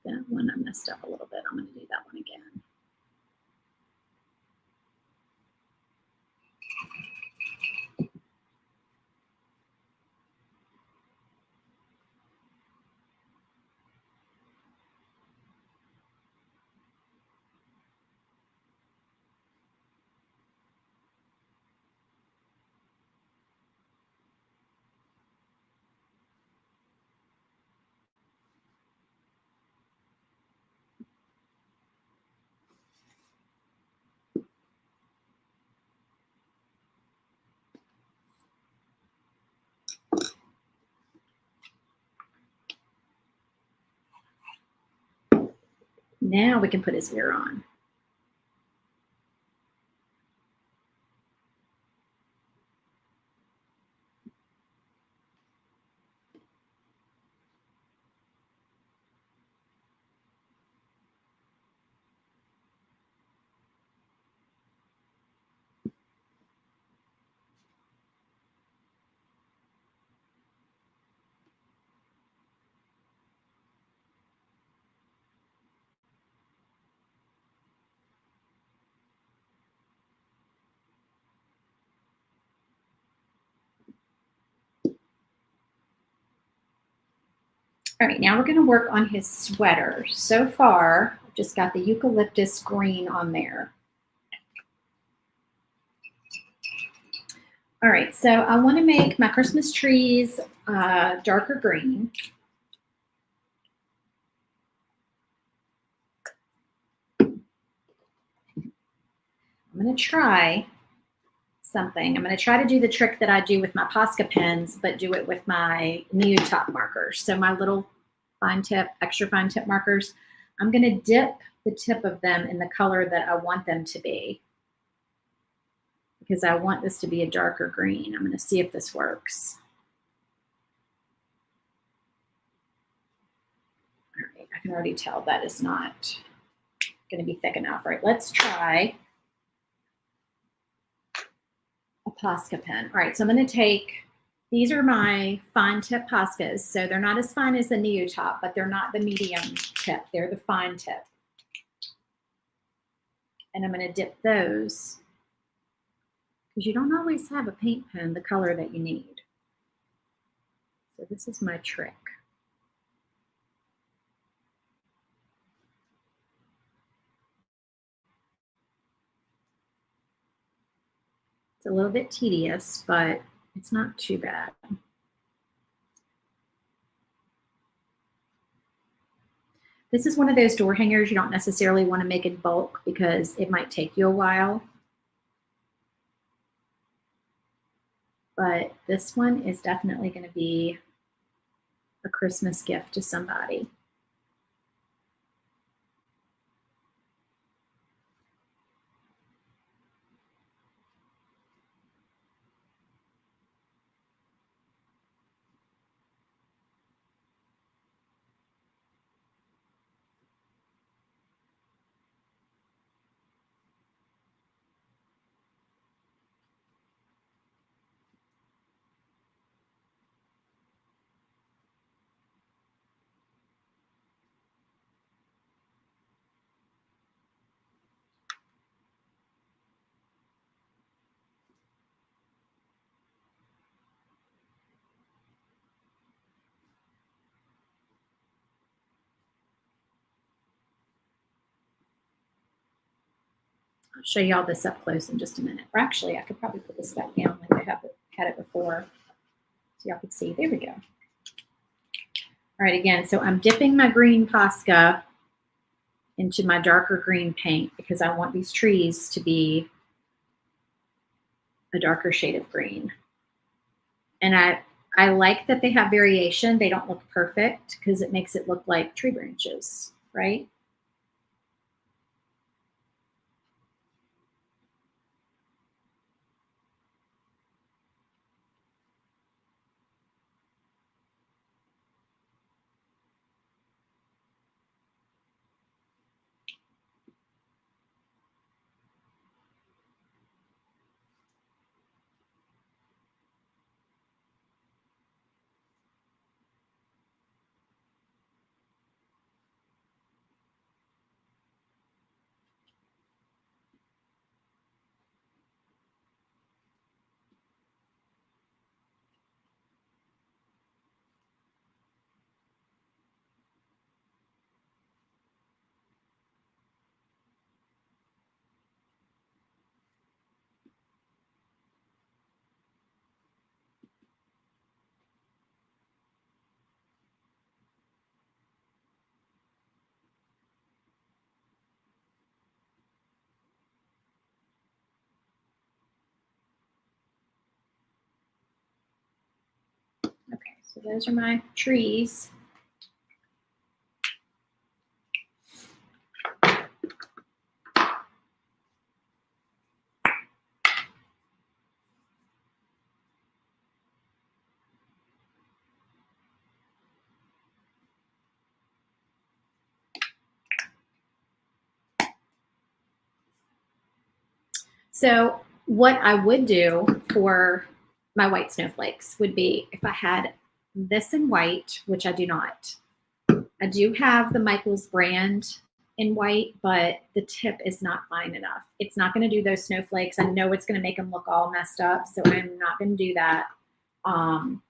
That one I messed up a little bit. I'm going to do that one again. Now we can put his ear on. All right, now we're going to work on his sweater. So far, I've just got the eucalyptus green on there. All right, so I want to make my Christmas trees darker green. I'm going to try something. I'm going to try to do the trick that I do with my Posca pens, but do it with my NeoTop markers. So my little fine tip, extra fine tip markers, I'm going to dip the tip of them in the color that I want them to be, because I want this to be a darker green. I'm going to see if this works. All right, I can already tell that is not going to be thick enough. All right, let's try a Posca pen. All right, so I'm going to take, these are my fine tip Poscas. So they're not as fine as the NeoTop, but they're not the medium tip. They're the fine tip. And I'm going to dip those, because you don't always have a paint pen the color that you need. So this is my trick. It's a little bit tedious, but it's not too bad. This is one of those door hangers you don't necessarily want to make in bulk because it might take you a while. But this one is definitely going to be a Christmas gift to somebody. I'll show you all this up close in just a minute. Or actually, I could probably put this back down like I had it before, so y'all could see. There we go. All right, again, so I'm dipping my green Posca into my darker green paint because I want these trees to be a darker shade of green. And I like that they have variation. They don't look perfect because it makes it look like tree branches, right? So those are my trees. So what I would do for my white snowflakes would be if I had this in white, which I do not. I do have the Michaels brand in white, but the tip is not fine enough. It's not going to do those snowflakes. I know it's going to make them look all messed up, so I'm not going to do that. I'm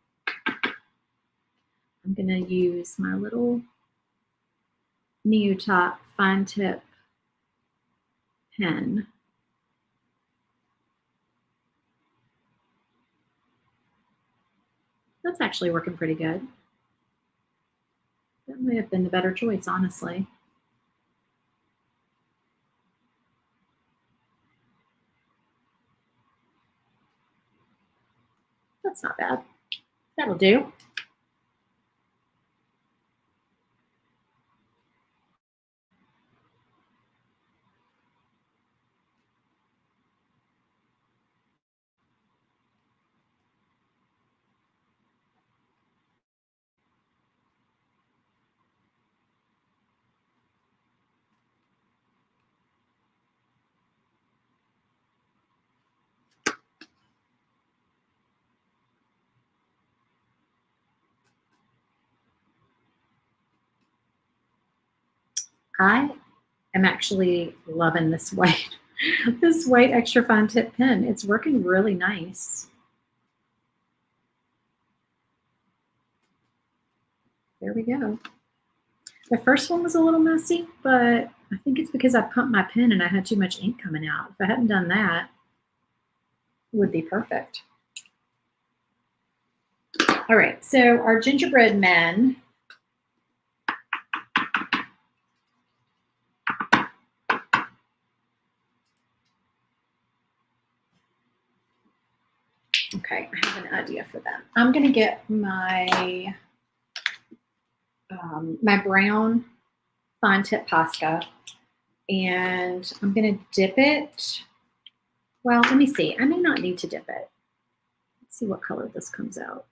going to use my little Neutop fine tip pen. That's actually working pretty good. That may have been the better choice, honestly. That's not bad. That'll do. I am actually loving this white, this white extra fine tip pen. It's working really nice. There we go. The first one was a little messy, but I think it's because I pumped my pen and I had too much ink coming out. If I hadn't done that, it would be perfect. All right, so our gingerbread men. Okay, I have an idea for them. I'm gonna get my my brown fine tip Posca, and I'm gonna dip it. Well, let me see. I may not need to dip it. Let's see what color this comes out.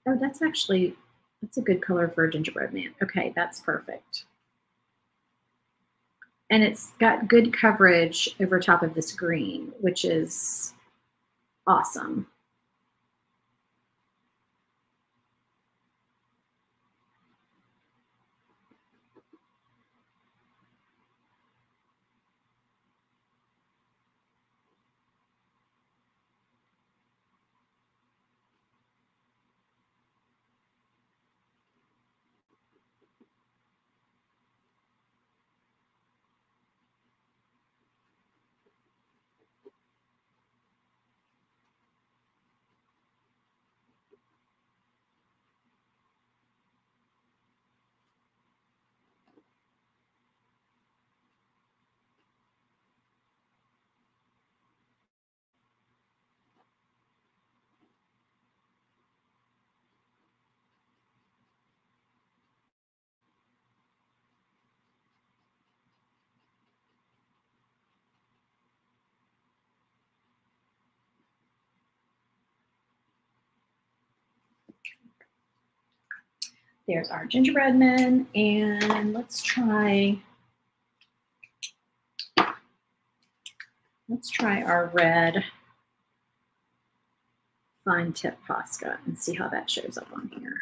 Oh, that's a good color for a gingerbread man. Okay, that's perfect. And it's got good coverage over top of this green, which is awesome. There's our gingerbread men, and let's try our red fine tip Posca and see how that shows up on here.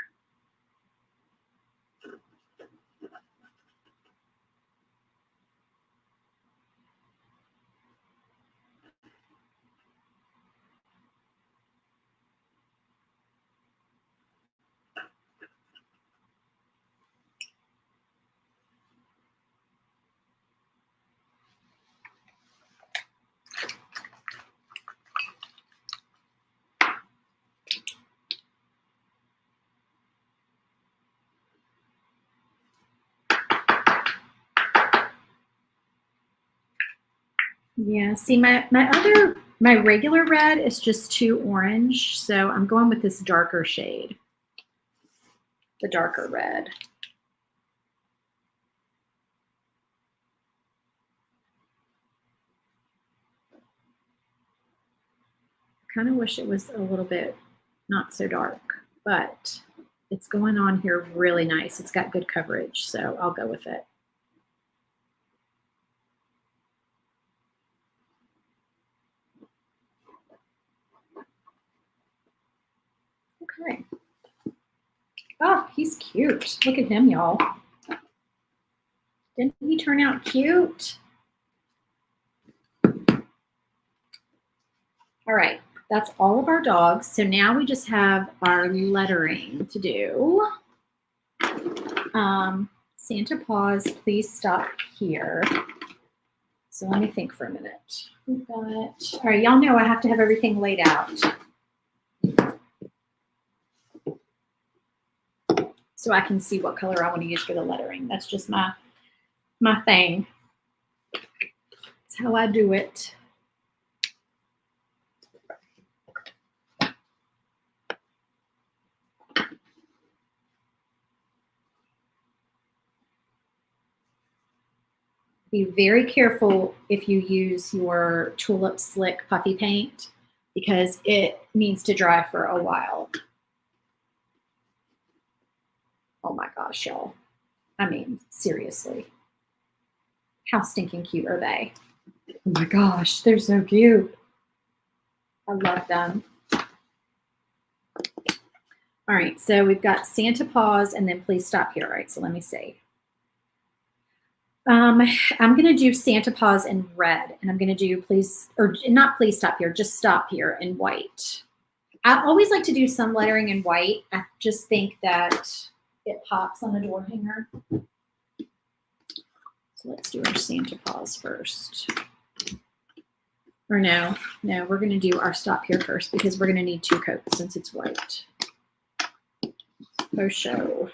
Yeah, see my other My regular red is just too orange, so I'm going with this darker shade, the darker red. I kind of wish it was a little bit not so dark, but it's going on here really nice. It's got good coverage, so I'll go with it. Okay. Oh, he's cute. Look at him, y'all. Didn't he turn out cute? All right, that's all of our dogs. So now we just have our lettering to do. Santa Paws, please stop here. So let me think for a minute. We've got, all right, y'all know I have to have everything laid out. So I can see what color I want to use for the lettering. That's just my thing. That's how I do it. Be very careful if you use your Tulip Slick puffy paint because it needs to dry for a while. Oh my gosh, y'all. I mean, seriously. How stinking cute are they? Oh my gosh, they're so cute. I love them. All right, so we've got Santa Paws and then please stop here. All right, so let me see. I'm going to do Santa Paws in red, and I'm going to do please, or not please stop here, just stop here in white. I always like to do some lettering in white. I just think that it pops on a door hanger. So let's do our Santa Paws first. Or no, we're going to do our stop here first because we're going to need 2 coats since it's white. For show.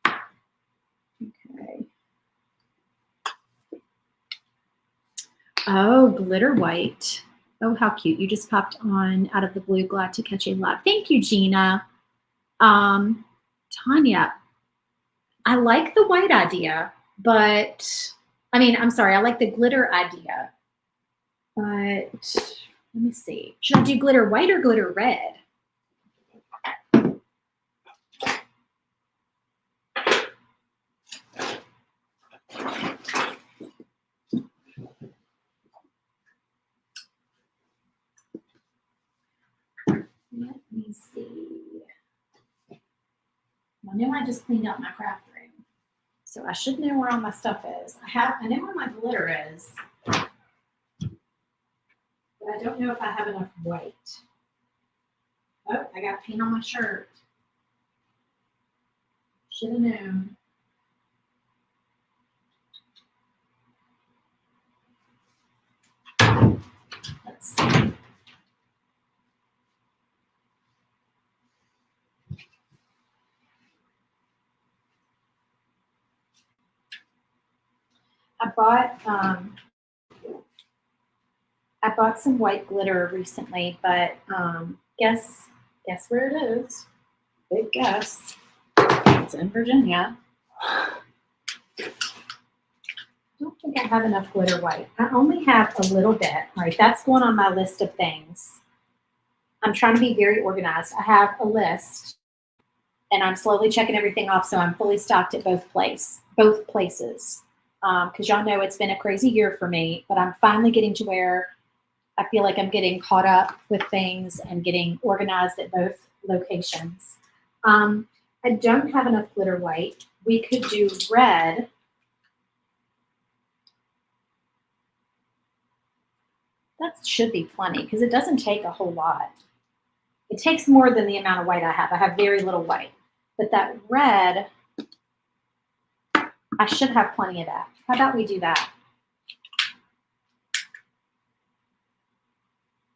Okay. Oh, glitter white. Oh, how cute. You just popped on out of the blue. Glad to catch a love. Thank you, Gina. Tanya, I like the white idea, but I mean, I'm sorry, I like the glitter idea, but let me see. Should I do glitter white or glitter red? Let me see. I know I just cleaned out my craft room, so I should know where all my stuff is. I know where my glitter is, but I don't know if I have enough white. Oh, I got paint on my shirt. Should have known. Let's see. I bought some white glitter recently, but guess where it is? Big guess. It's in Virginia. I don't think I have enough glitter white. I only have a little bit. All right, that's going on my list of things. I'm trying to be very organized. I have a list, and I'm slowly checking everything off so I'm fully stocked at both places. Because y'all know it's been a crazy year for me, but I'm finally getting to where I feel like I'm getting caught up with things and getting organized at both locations. I don't have enough glitter white. We could do red. That should be plenty because it doesn't take a whole lot. It takes more than the amount of white I have. I have very little white. But that red, I should have plenty of that. How about we do that?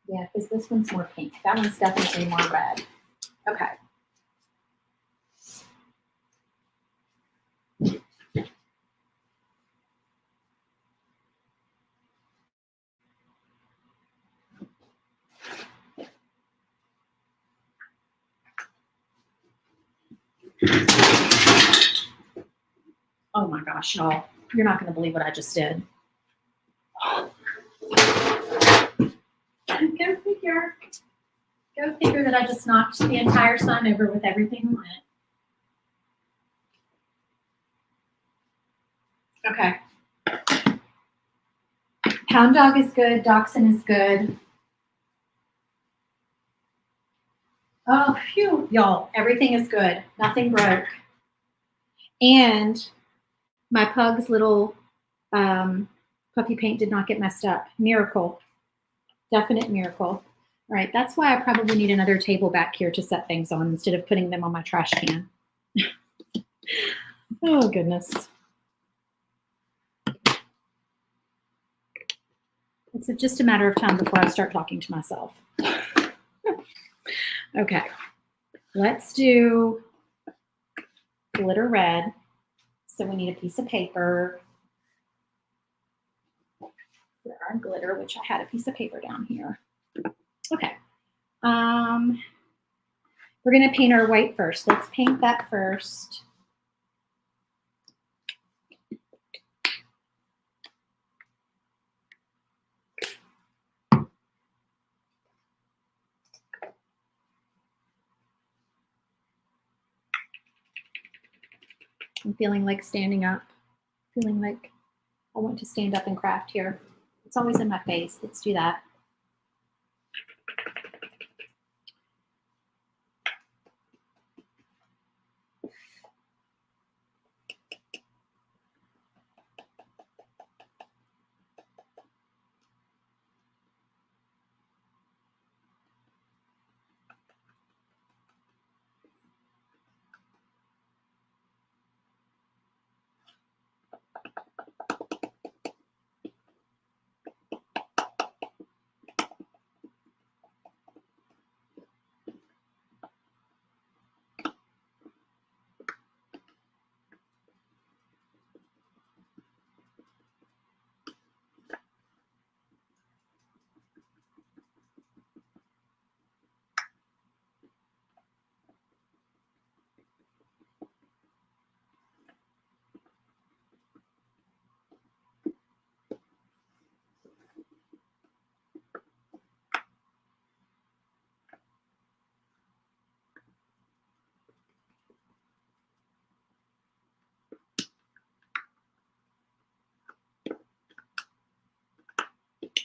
Yeah, because this one's more pink. That one's definitely more red. Okay. Oh my gosh, y'all. You're not going to believe what I just did. Go figure. Go figure that I just knocked the entire sign over with everything on it. Okay. Hound dog is good. Dachshund is good. Oh, phew, y'all. Everything is good. Nothing broke. And my pug's little puffy paint did not get messed up. Miracle. Definite miracle. All right, that's why I probably need another table back here to set things on instead of putting them on my trash can. Oh, goodness. It's just a matter of time before I start talking to myself. Okay, let's do glitter red. So we need a piece of paper for our glitter, which I had a piece of paper down here. Okay. We're going to paint our white first. Let's paint that first. I'm feeling like standing up, feeling like I want to stand up and craft here. It's always in my face. Let's do that.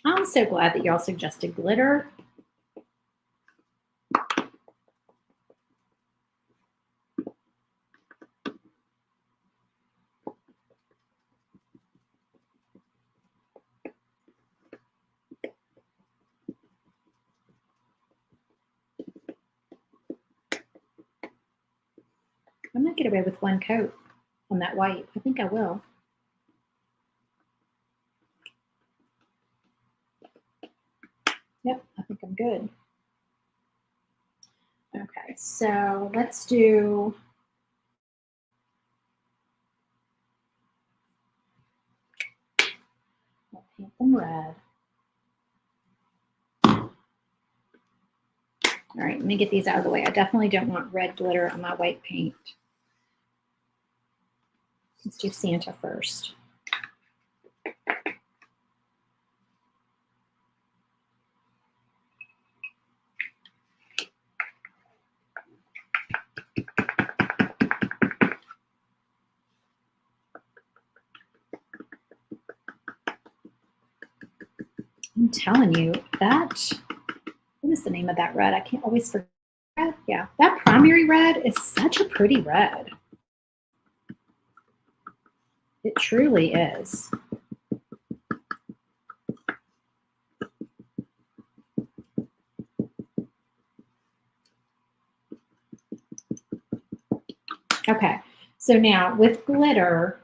I'm so glad that y'all suggested glitter. I might get away with one coat on that white. I think I will. Yep, I think I'm good. Okay, so let's do I'll paint them red. All right, let me get these out of the way. I definitely don't want red glitter on my white paint. Let's do Santa first. I'm telling you, that, what is the name of that red? I can't always forget. Yeah, that primary red is such a pretty red. It truly is. Okay, so now with glitter,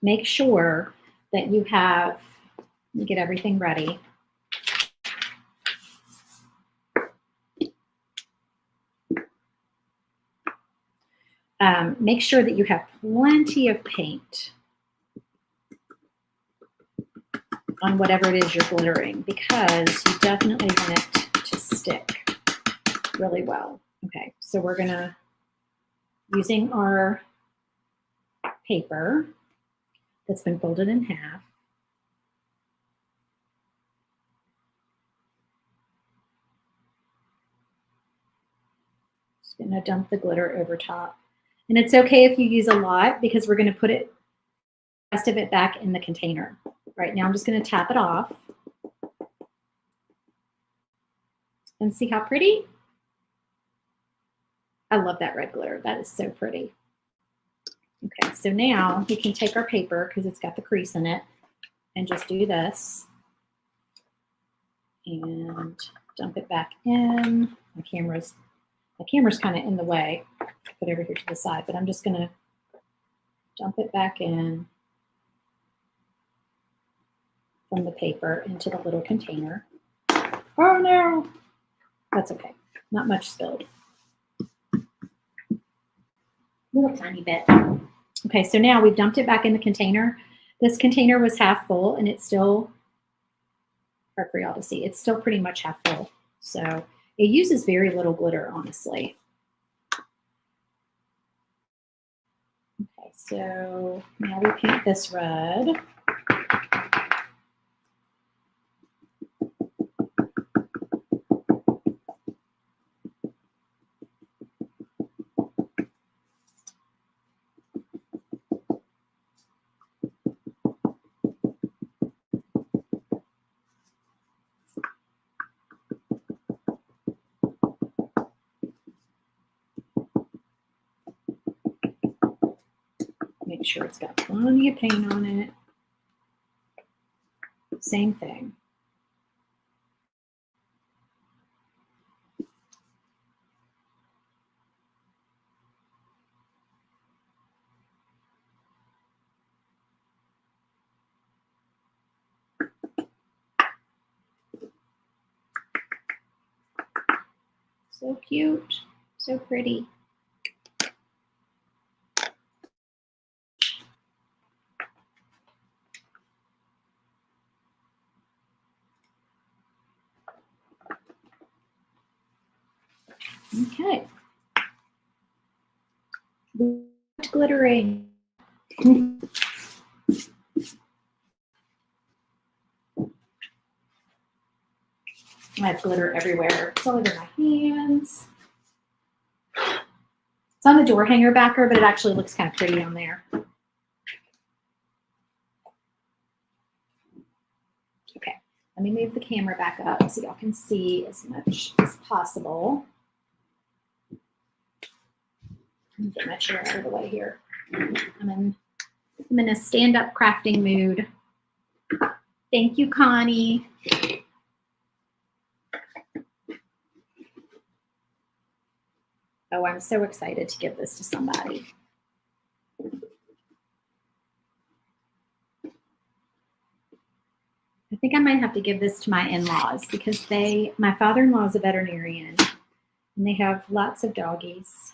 make sure that you have, let me get everything ready. Make sure that you have plenty of paint on whatever it is you're glittering, because you definitely want it to stick. really well. Okay, so we're gonna, using our paper that's been folded in half, just gonna dump the glitter over top. And it's okay if you use a lot because we're gonna put it, the rest of it back in the container. Right now I'm just gonna tap it off. And see how pretty? I love that red glitter. That is so pretty. Okay, so now we can take our paper because it's got the crease in it and just do this and dump it back in. My camera's kind of in the way. Put it over here to the side, but I'm just gonna dump it back in from the paper into the little container. Oh no, that's okay. Not much spilled. Little tiny bit. Okay, so now we've dumped it back in the container. This container was half full and it's still, hard for y'all to see, it's still pretty much half full. So it uses very little glitter, honestly. Okay, so now we paint this red. Make sure it's got plenty of paint on it. Same thing. So cute, so pretty. Okay. Glittering. I have glitter everywhere. It's all over my hands. It's on the door hanger backer, but it actually looks kind of pretty on there. Okay, let me move the camera back up so y'all can see as much as possible. Let me get my chair out of the way here. I'm in a stand-up crafting mood. Thank you, Connie. Oh, I'm so excited to give this to somebody. I think I might have to give this to my in-laws because my father-in-law is a veterinarian and they have lots of doggies.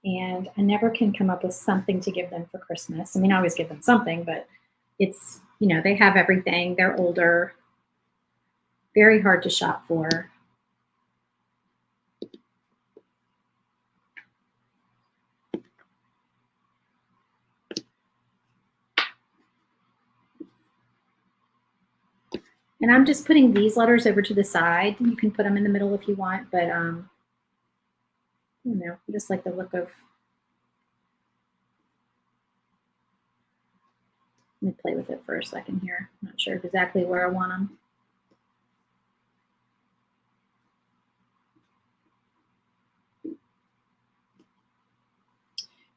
And I never can come up with something to give them for Christmas. I mean, I always give them something, but it's, you know, they have everything. They're older, very hard to shop for. And I'm just putting these letters over to the side. You can put them in the middle if you want, but you know, I just like the look of. Let me play with it for a second here. I'm not sure exactly where I want them.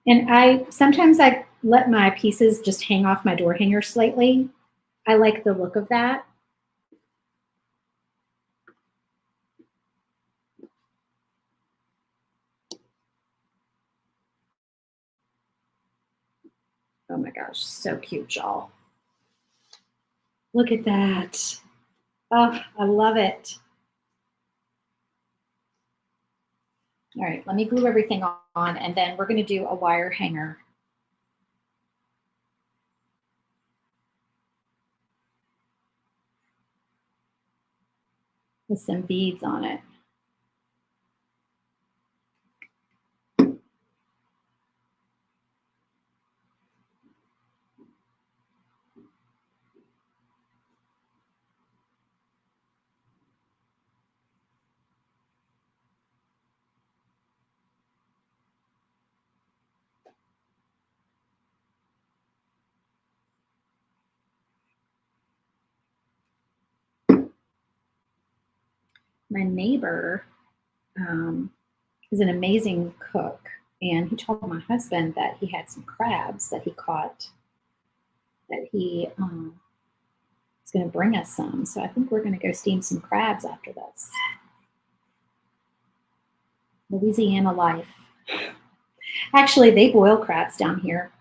And sometimes I let my pieces just hang off my door hanger slightly. I like the look of that. Oh my gosh, so cute, y'all. Look at that. Oh, I love it. All right, let me glue everything on and then we're gonna do a wire hanger. With some beads on it. my neighbor is an amazing cook, and he told my husband that he had some crabs that he caught that he is going to bring us some. So I think we're going to go steam some crabs after this. Louisiana life. Actually, they boil crabs down here.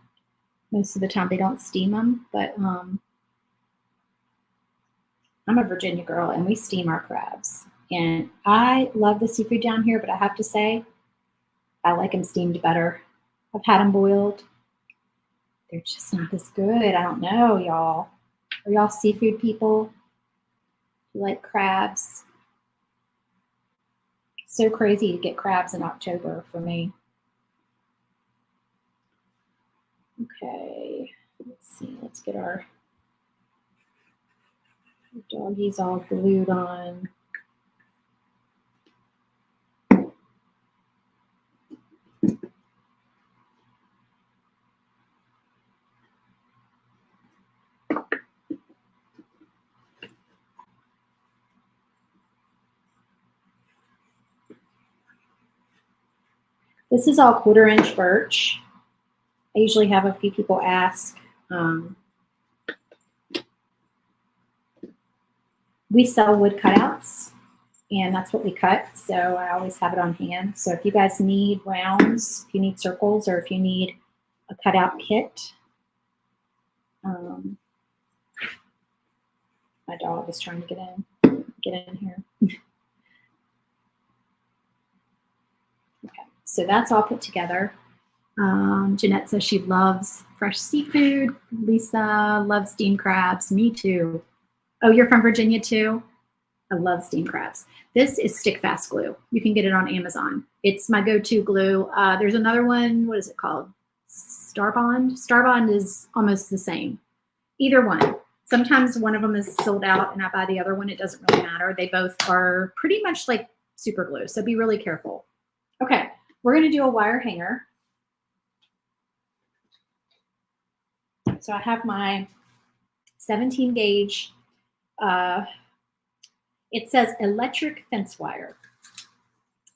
Most of the time they don't steam them, but I'm a Virginia girl and we steam our crabs. And I love the seafood down here, but I have to say, I like them steamed better. I've had them boiled. They're just not as good. I don't know, y'all. Are y'all seafood people? You like crabs? So crazy to get crabs in October for me. Okay, let's see. Let's get our doggies all glued on. This is all 1/4 inch birch. I usually have a few people ask. We sell wood cutouts, and that's what we cut. So I always have it on hand. So if you guys need rounds, if you need circles, or if you need a cutout kit, my dog is trying to get in here. Okay, so that's all put together. Jeanette says she loves fresh seafood. Lisa loves steamed crabs. Me too. Oh, you're from Virginia too? I love steamed crabs. This is Stick Fast glue. You can get it on Amazon. It's my go-to glue. There's another one. What is it called? Starbond? Starbond is almost the same. Either one. Sometimes one of them is sold out and I buy the other one. It doesn't really matter. They both are pretty much like super glue. So be really careful. Okay, we're going to do a wire hanger. So I have my 17 gauge, it says electric fence wire.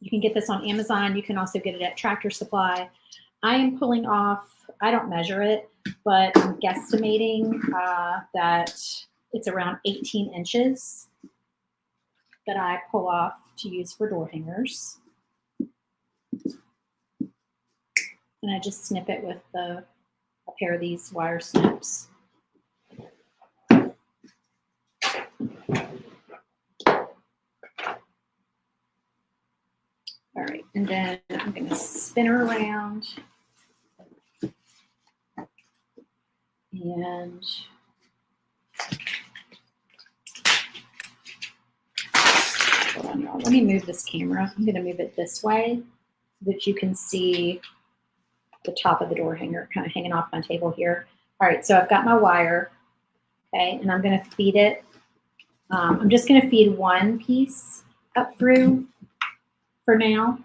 You can get this on Amazon. You can also get it at Tractor Supply. I am pulling off, I don't measure it, but I'm guesstimating that it's around 18 inches that I pull off to use for door hangers. And I just snip it with a pair of these wire snips. All right, and then I'm going to spin her around. And hold on, y'all. Let me move this camera. I'm going to move it this way so that you can see the top of the door hanger kind of hanging off my table here. All right, so I've got my wire, okay, and I'm going to feed it. I'm just going to feed one piece up through for now.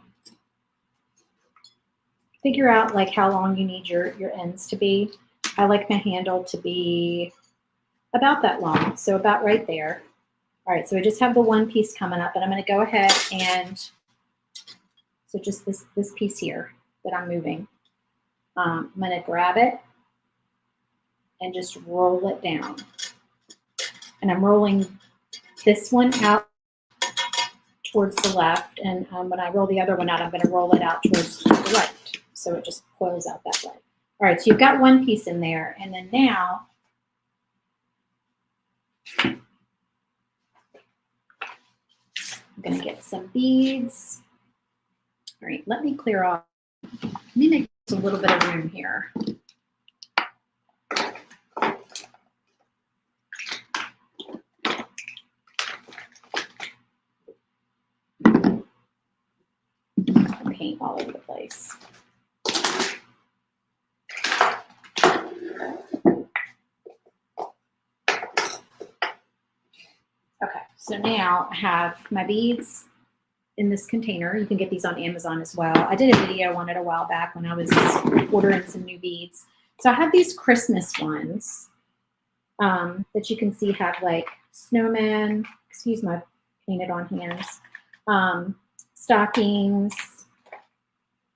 Figure out like how long you need your ends to be. I like my handle to be about that long, so about right there. All right, so I just have the one piece coming up, and I'm going to go ahead and, so just this piece here that I'm moving. I'm going to grab it and just roll it down. And I'm rolling this one out towards the left, and when I roll the other one out, I'm going to roll it out towards the right. So it just coils out that way. All right, so you've got one piece in there, and then now I'm going to get some beads. All right, let me clear off. Let me make a little bit of room here. Paint all over the place. Okay, so now I have my beads in this container. You can get these on Amazon as well. I did a video on it a while back when I was ordering some new beads. So I have these Christmas ones that you can see have like snowmen, excuse my painted on hands. stockings,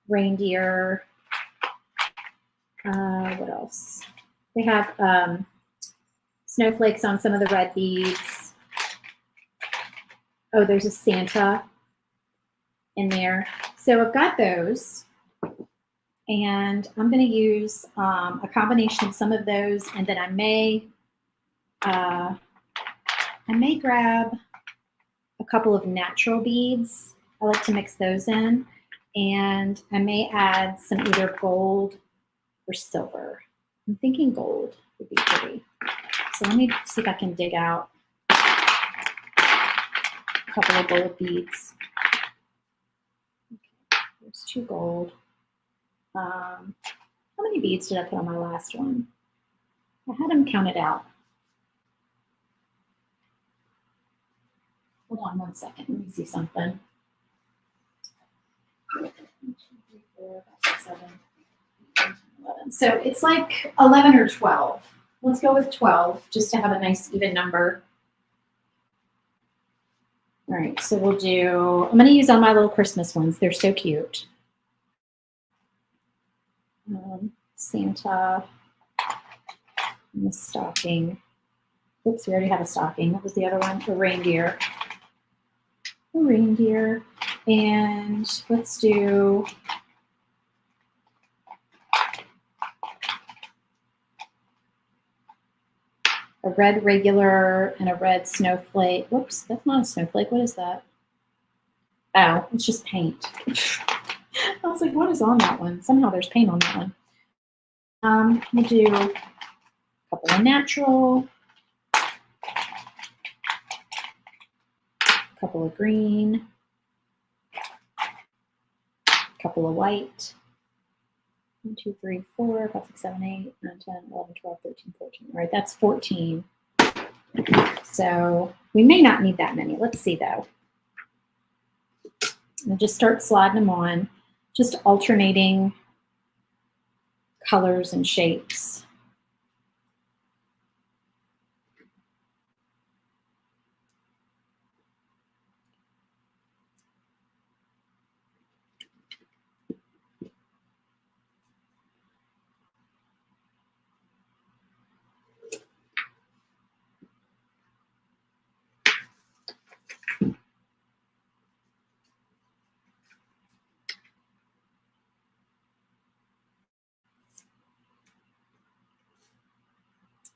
reindeer. What else? They have snowflakes on some of the red beads. Oh, there's a Santa in there. So I've got those. And I'm going to use a combination of some of those, and then I may grab a couple of natural beads. I like to mix those in, and I may add some either gold or silver. I'm thinking gold would be pretty. So let me see if I can dig out a couple of gold beads. Okay, there's 2 gold. How many beads did I put on my last one? I had them counted out. Hold on 1 second. Let me see something. 1, 2, 3, 4, 5, 6, 7, 8, 9, 10, 11. So it's like 11 or 12. Let's go with 12 just to have a nice even number. All right, so we'll do, I'm going to use on my little Christmas ones. They're so cute. Santa and the stocking. Oops, we already have a stocking. What was the other one? A reindeer. A reindeer. And let's do a red regular and a red snowflake. Whoops, that's not a snowflake. What is that? Oh, it's just paint. I was like, what is on that one? Somehow there's paint on that one. We'll do a couple of natural, a couple of green, a couple of white. 1, 2, 3, 4, 5, 6, 7, 8, 9, 10, 11, 12, 13, 14. All right, that's 14. So we may not need that many. Let's see though. I'll just start sliding them on, just alternating colors and shapes.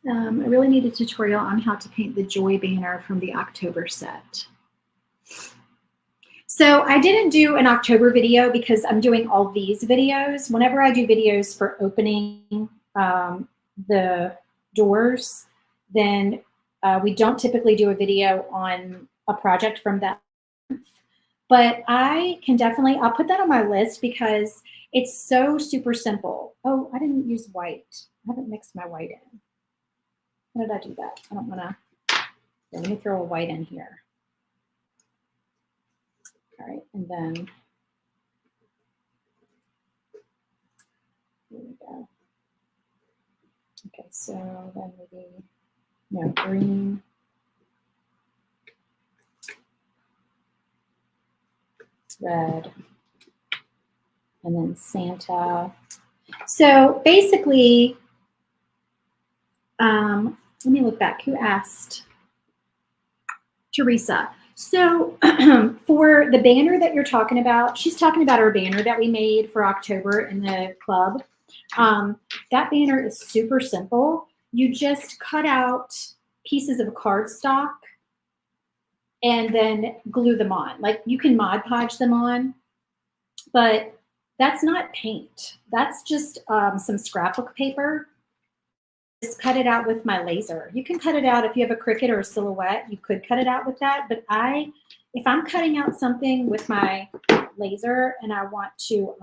I really need a tutorial on how to paint the Joy banner from the October set. So I didn't do an October video because I'm doing all these videos. Whenever I do videos for opening the doors, then we don't typically do a video on a project from that month. But I can definitely, I'll put that on my list because it's so super simple. Oh, I didn't use white. I haven't mixed my white in. How did I do that? I don't want to. Let me throw a white in here. All right, and then here we go. Okay, so then maybe no green. Red. And then Santa. So basically, let me look back. Who asked? Teresa. So for the banner that you're talking about, she's talking about our banner that we made for October in the club. That banner is super simple. You just cut out pieces of cardstock and then glue them on. Like you can Mod Podge them on, but that's not paint. That's just some scrapbook paper. Just cut it out with my laser. You can cut it out if you have a Cricut or a Silhouette. You could cut it out with that. But if I'm cutting out something with my laser and I want to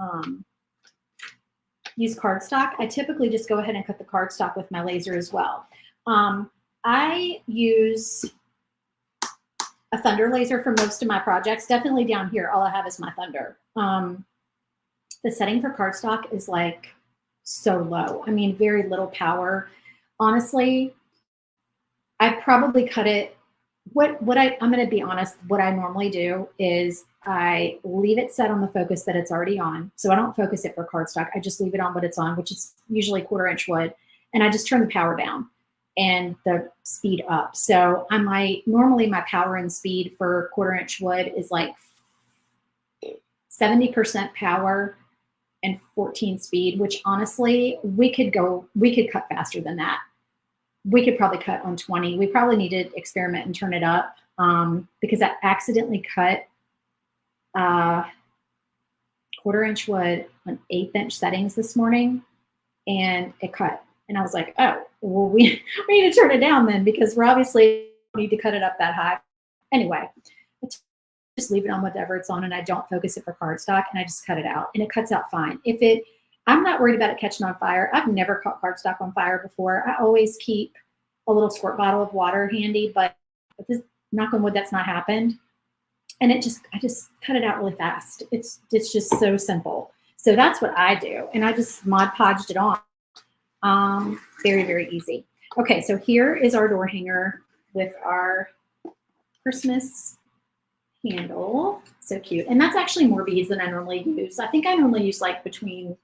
use cardstock, I typically just go ahead and cut the cardstock with my laser as well. I use a Thunder laser for most of my projects. Definitely down here, all I have is my Thunder. The setting for cardstock is like so low. I mean, very little power. Honestly, I probably cut it I'm going to be honest, what I normally do is I leave it set on the focus that it's already on. So I don't focus it for cardstock. I just leave it on what it's on, which is usually 1/4" wood. And I just turn the power down and the speed up. So normally my power and speed for 1/4" wood is like 70% power and 14 speed, which honestly, we could cut faster than that. We could probably cut on 20. We probably need to experiment and turn it up because I accidentally cut 1/4" wood on 1/8" settings this morning, and it cut. And I was like, oh, well, we need to turn it down then because we're obviously need to cut it up that high. Anyway, I just leave it on whatever it's on, and I don't focus it for cardstock, and I just cut it out, and it cuts out fine. I'm not worried about it catching on fire. I've never caught cardstock on fire before. I always keep a little squirt bottle of water handy, but this, knock on wood, that's not happened. And I just cut it out really fast. It's just so simple. So that's what I do, and I just Mod Podged it on. Very, very easy. Okay, so here is our door hanger with our Christmas handle. So cute. And that's actually more beads than I normally use. I think I normally use like between,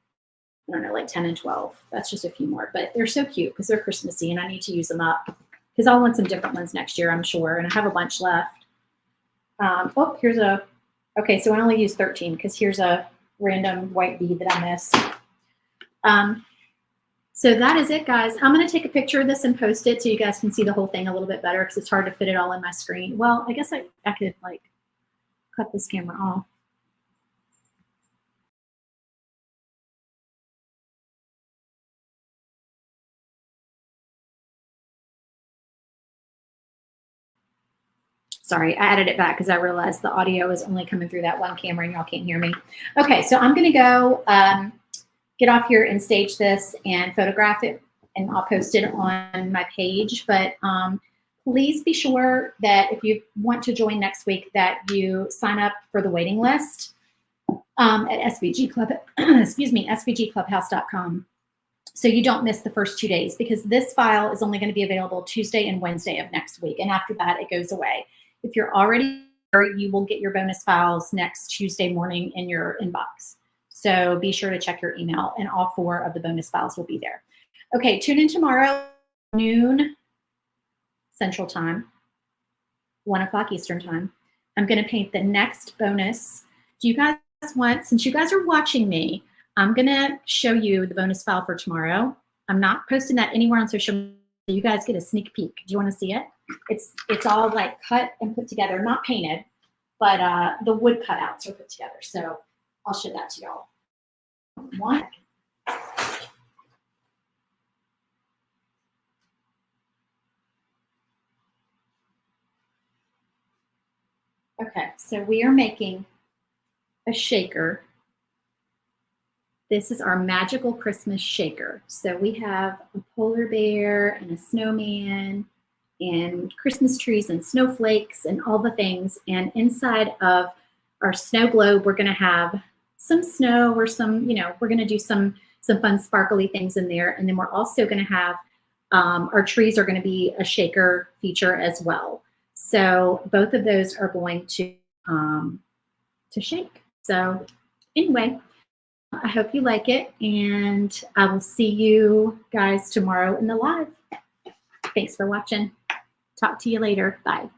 I don't know, like 10 and 12. That's just a few more, but they're so cute because they're Christmassy and I need to use them up because I'll want some different ones next year, I'm sure. And I have a bunch left. Okay, so I only use 13 because here's a random white bead that I missed. So that is it, guys. I'm going to take a picture of this and post it so you guys can see the whole thing a little bit better because it's hard to fit it all in my screen. Well, I guess I could like cut this camera off. Sorry, I added it back because I realized the audio is only coming through that one camera and y'all can't hear me. Okay, so I'm going to go get off here and stage this and photograph it, and I'll post it on my page. But please be sure that if you want to join next week that you sign up for the waiting list at SVG Club, svgclubhouse.com. So you don't miss the first 2 days because this file is only going to be available Tuesday and Wednesday of next week. And after that, it goes away. If you're already there, you will get your bonus files next Tuesday morning in your inbox. So be sure to check your email and all 4 of the bonus files will be there. Okay, tune in tomorrow, noon Central Time, 1 o'clock Eastern Time. I'm going to paint the next bonus. Do you guys want, since you guys are watching me, I'm going to show you the bonus file for tomorrow. I'm not posting that anywhere on social media. You guys get a sneak peek. Do you want to see it? It's all like cut and put together, not painted, but the wood cutouts are put together. So I'll show that to y'all. One. Okay, so we are making a shaker. This is our magical Christmas shaker. So we have a polar bear and a snowman and Christmas trees and snowflakes and all the things. And inside of our snow globe, we're gonna have some snow or some, we're gonna do some fun sparkly things in there. And then we're also gonna have, our trees are gonna be a shaker feature as well. So both of those are going to shake. So anyway, I hope you like it, and I will see you guys tomorrow in the live. Thanks for watching. Talk to you later. Bye.